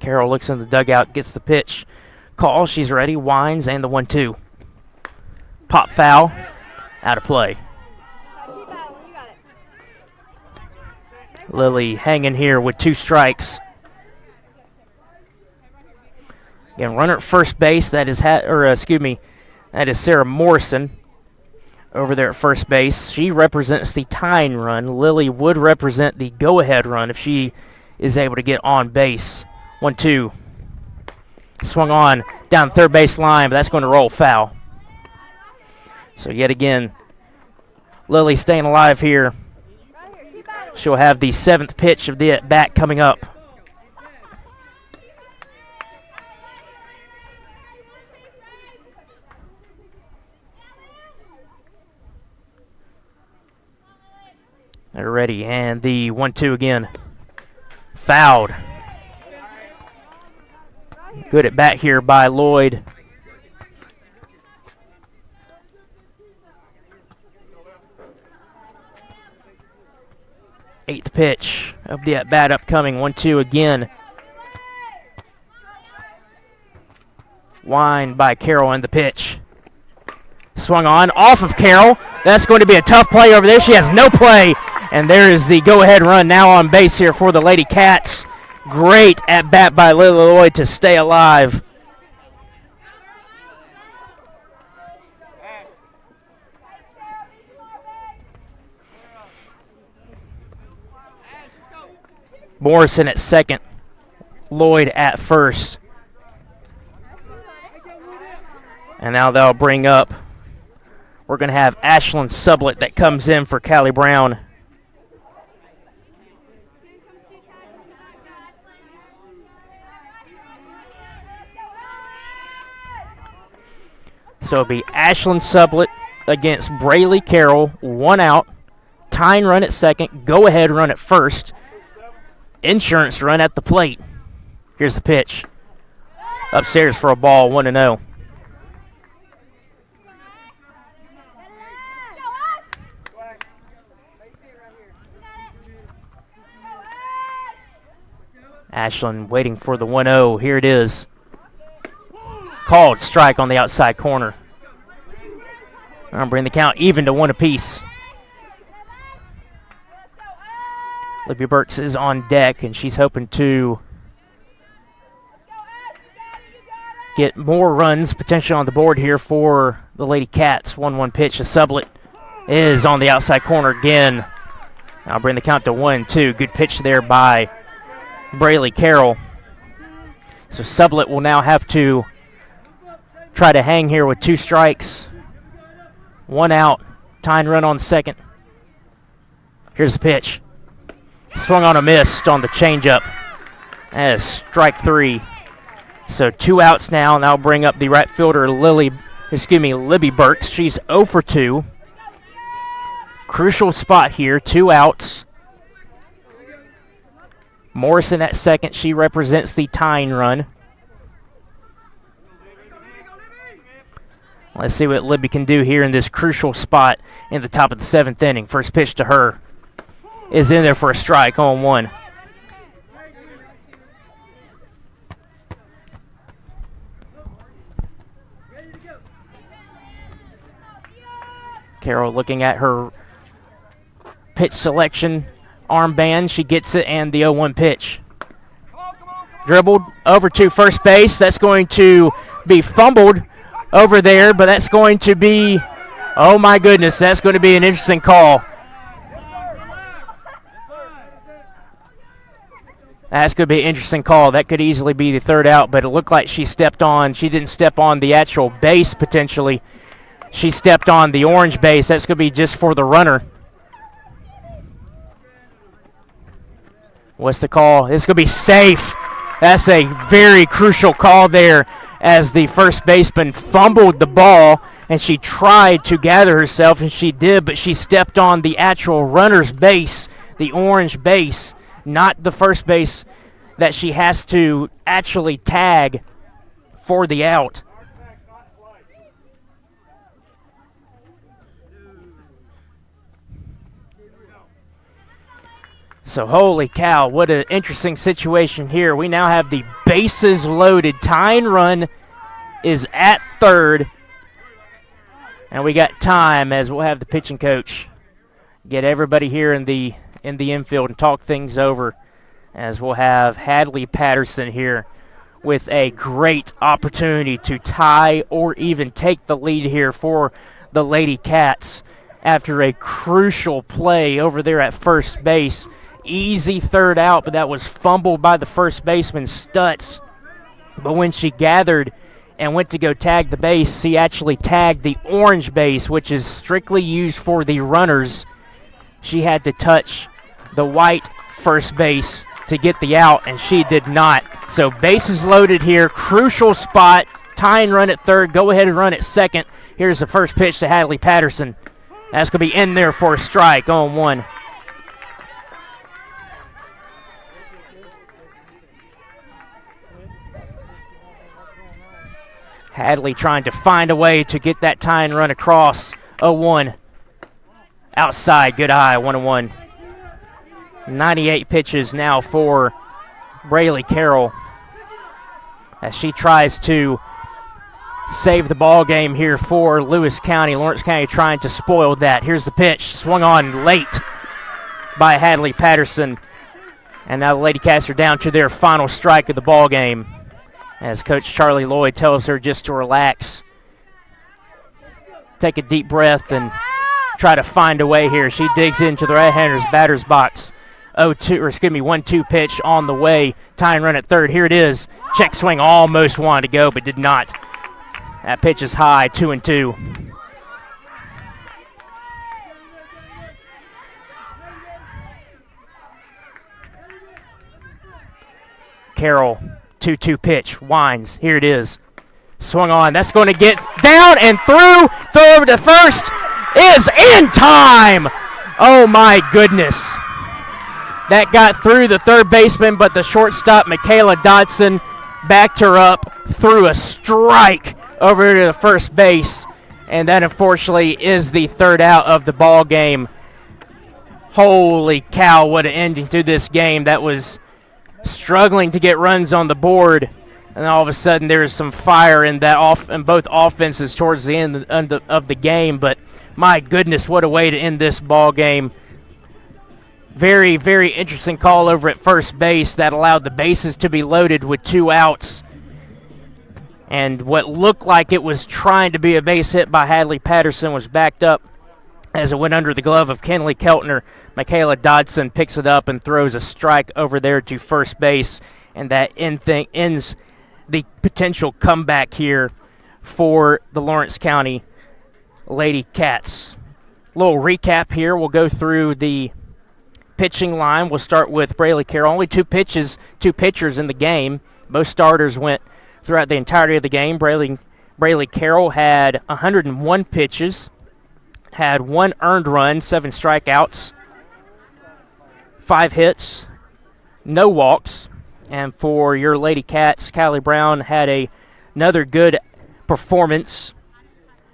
Carroll looks in the dugout, gets the pitch. Call, she's ready, winds, and the 1-2. Pop foul, out of play. Lily hanging here with 2 strikes. Again, runner at first base, that is Sarah Morrison over there at first base. She represents the tying run. Lily would represent the go-ahead run if she is able to get on base. 1-2. Swung on down third base line, but that's going to roll foul. So yet again, Lily staying alive here. She'll have the 7th pitch of the at-bat coming up. They're ready, and the 1-2 again. Fouled. Good at bat here by Lloyd. Eighth pitch of the at bat upcoming. 1-2 again. Wind by Carroll and the pitch. Swung on off of Carroll. That's going to be a tough play over there. She has no play. And there is the go-ahead run now on base here for the Lady Cats. Great at bat by Lily Lloyd to stay alive. Morrison at second. Lloyd at first. And now they'll bring up, we're going to have Ashlyn Sublett that comes in for Callie Brown. So it'll be Ashlyn Sublett against Braylee Carroll. 1 out. Tying run at second. Go-ahead run at first. Insurance run at the plate. Here's the pitch. Upstairs for a ball, 1-0. Ashlyn waiting for the 1-0. Here it is. Called strike on the outside corner. I'll bring the count even to 1 apiece. Libby Burks is on deck, and she's hoping to get more runs potentially on the board here for the Lady Cats. 1-1 pitch to Sublett is on the outside corner again. I'll bring the count to 1-2. Good pitch there by Braylee Carroll. So Sublett will now have to try to hang here with 2 strikes. 1 out. Tying run on second. Here's the pitch. Swung on a miss on the changeup. That is strike 3. So 2 outs now, and that'll bring up the right fielder Libby Burks. She's 0 for 2. Crucial spot here, 2 outs. Morrison at second. She represents the tying run. Let's see what Libby can do here in this crucial spot in the top of the 7th inning. First pitch to her is in there for a strike, 0-1. Carroll looking at her pitch selection armband. She gets it, and the 0-1 pitch. Dribbled over to first base. That's going to be fumbled over there, but that's going to be, oh my goodness, that's going to be an interesting call. That's going to be an interesting call. That could easily be the 3rd out, but it looked like she didn't step on the actual base potentially. She stepped on the orange base. That's going to be just for the runner. What's the call? It's going to be safe. That's a very crucial call there as the first baseman fumbled the ball, and she tried to gather herself, and she did, but she stepped on the actual runner's base, the orange base, not the first base that she has to actually tag for the out. So holy cow, what an interesting situation here. We now have the bases loaded. Tying run is at third. And we got time as we'll have the pitching coach get everybody here in the infield and talk things over, as we'll have Hadley Patterson here with a great opportunity to tie or even take the lead here for the Lady Cats after a crucial play over there at first base. Easy third out, but that was fumbled by the first baseman, Stutz. But when she gathered and went to go tag the base, she actually tagged the orange base, which is strictly used for the runners. She had to touch the white first base to get the out, and she did not. So bases loaded here, crucial spot, tying run at third, go ahead and run at second. Here's the first pitch to Hadley Patterson. That's going to be in there for a strike, 0-1. Hadley trying to find a way to get that tying run across. 0-1. Outside, good eye, 1-1. 98 pitches now for Braylee Carroll as she tries to save the ball game here for Lewis County. Lawrence County trying to spoil that. Here's the pitch, swung on late by Hadley Patterson. And now the Lady Cats are down to their final strike of the ball game, as Coach Charlie Lloyd tells her just to relax, take a deep breath, and try to find a way here. She digs into the right-hander's batter's box. 1-2 pitch on the way. Tying run at third. Here it is. Check swing, almost wanted to go, but did not. That pitch is high, 2-2. Carroll, 2-2 pitch, winds. Here it is. Swung on. That's going to get down and through. Throw over to first. Is in time. Oh, my goodness. That got through the third baseman, but the shortstop, Michaela Dodson, backed her up, threw a strike over to the first base, and that, unfortunately, is the third out of the ball game. Holy cow, what an ending to this game. That was struggling to get runs on the board, and all of a sudden there is some fire in both offenses towards the end of the game. But my goodness, what a way to end this ball game. Very, very interesting call over at first base that allowed the bases to be loaded with 2 outs. And what looked like it was trying to be a base hit by Hadley Patterson was backed up as it went under the glove of Kenley Keltner. Michaela Dodson picks it up and throws a strike over there to first base, and that ends the potential comeback here for the Lawrence County Lady Cats. Little recap here. We'll go through the pitching line. We'll start with Braylee Carroll. Only 2 pitchers in the game. Most starters went throughout the entirety of the game. Braylee Carroll had 101 pitches, had 1 earned run, 7 strikeouts, 5 hits, no walks. And for your Lady Cats, Callie Brown had another good performance.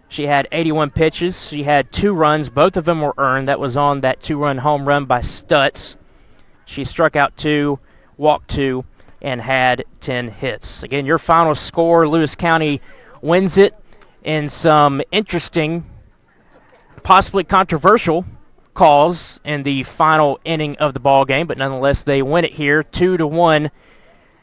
She had 81 pitches. She had 2 runs. Both of them were earned. That was on that 2-run home run by Stutz. She struck out 2, walked 2, and had 10 hits. Again, your final score, Lewis County wins it in some interesting, possibly controversial calls in the final inning of the ball game, but nonetheless they win it here 2-1,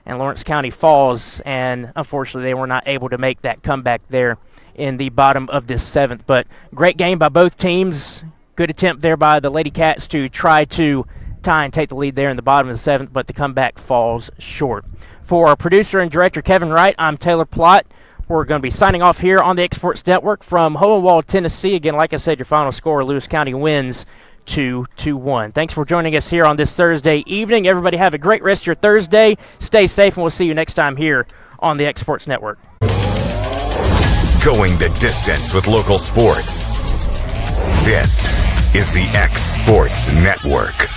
and Lawrence County falls, and unfortunately they were not able to make that comeback there in the bottom of this 7th. But great game by both teams. Good attempt there by the Lady Cats to try to tie and take the lead there in the bottom of the 7th, but the comeback falls short. For our producer and director Kevin Wright, I'm Taylor Plott. We're going to be signing off here on the Exports Network from Hohenwald, Tennessee. Again, like I said, your final score, Lewis County wins 2-1. Thanks for joining us here on this Thursday evening. Everybody have a great rest of your Thursday. Stay safe, and we'll see you next time here on the Exports Network. Going the distance with local sports. This is the X Sports Network.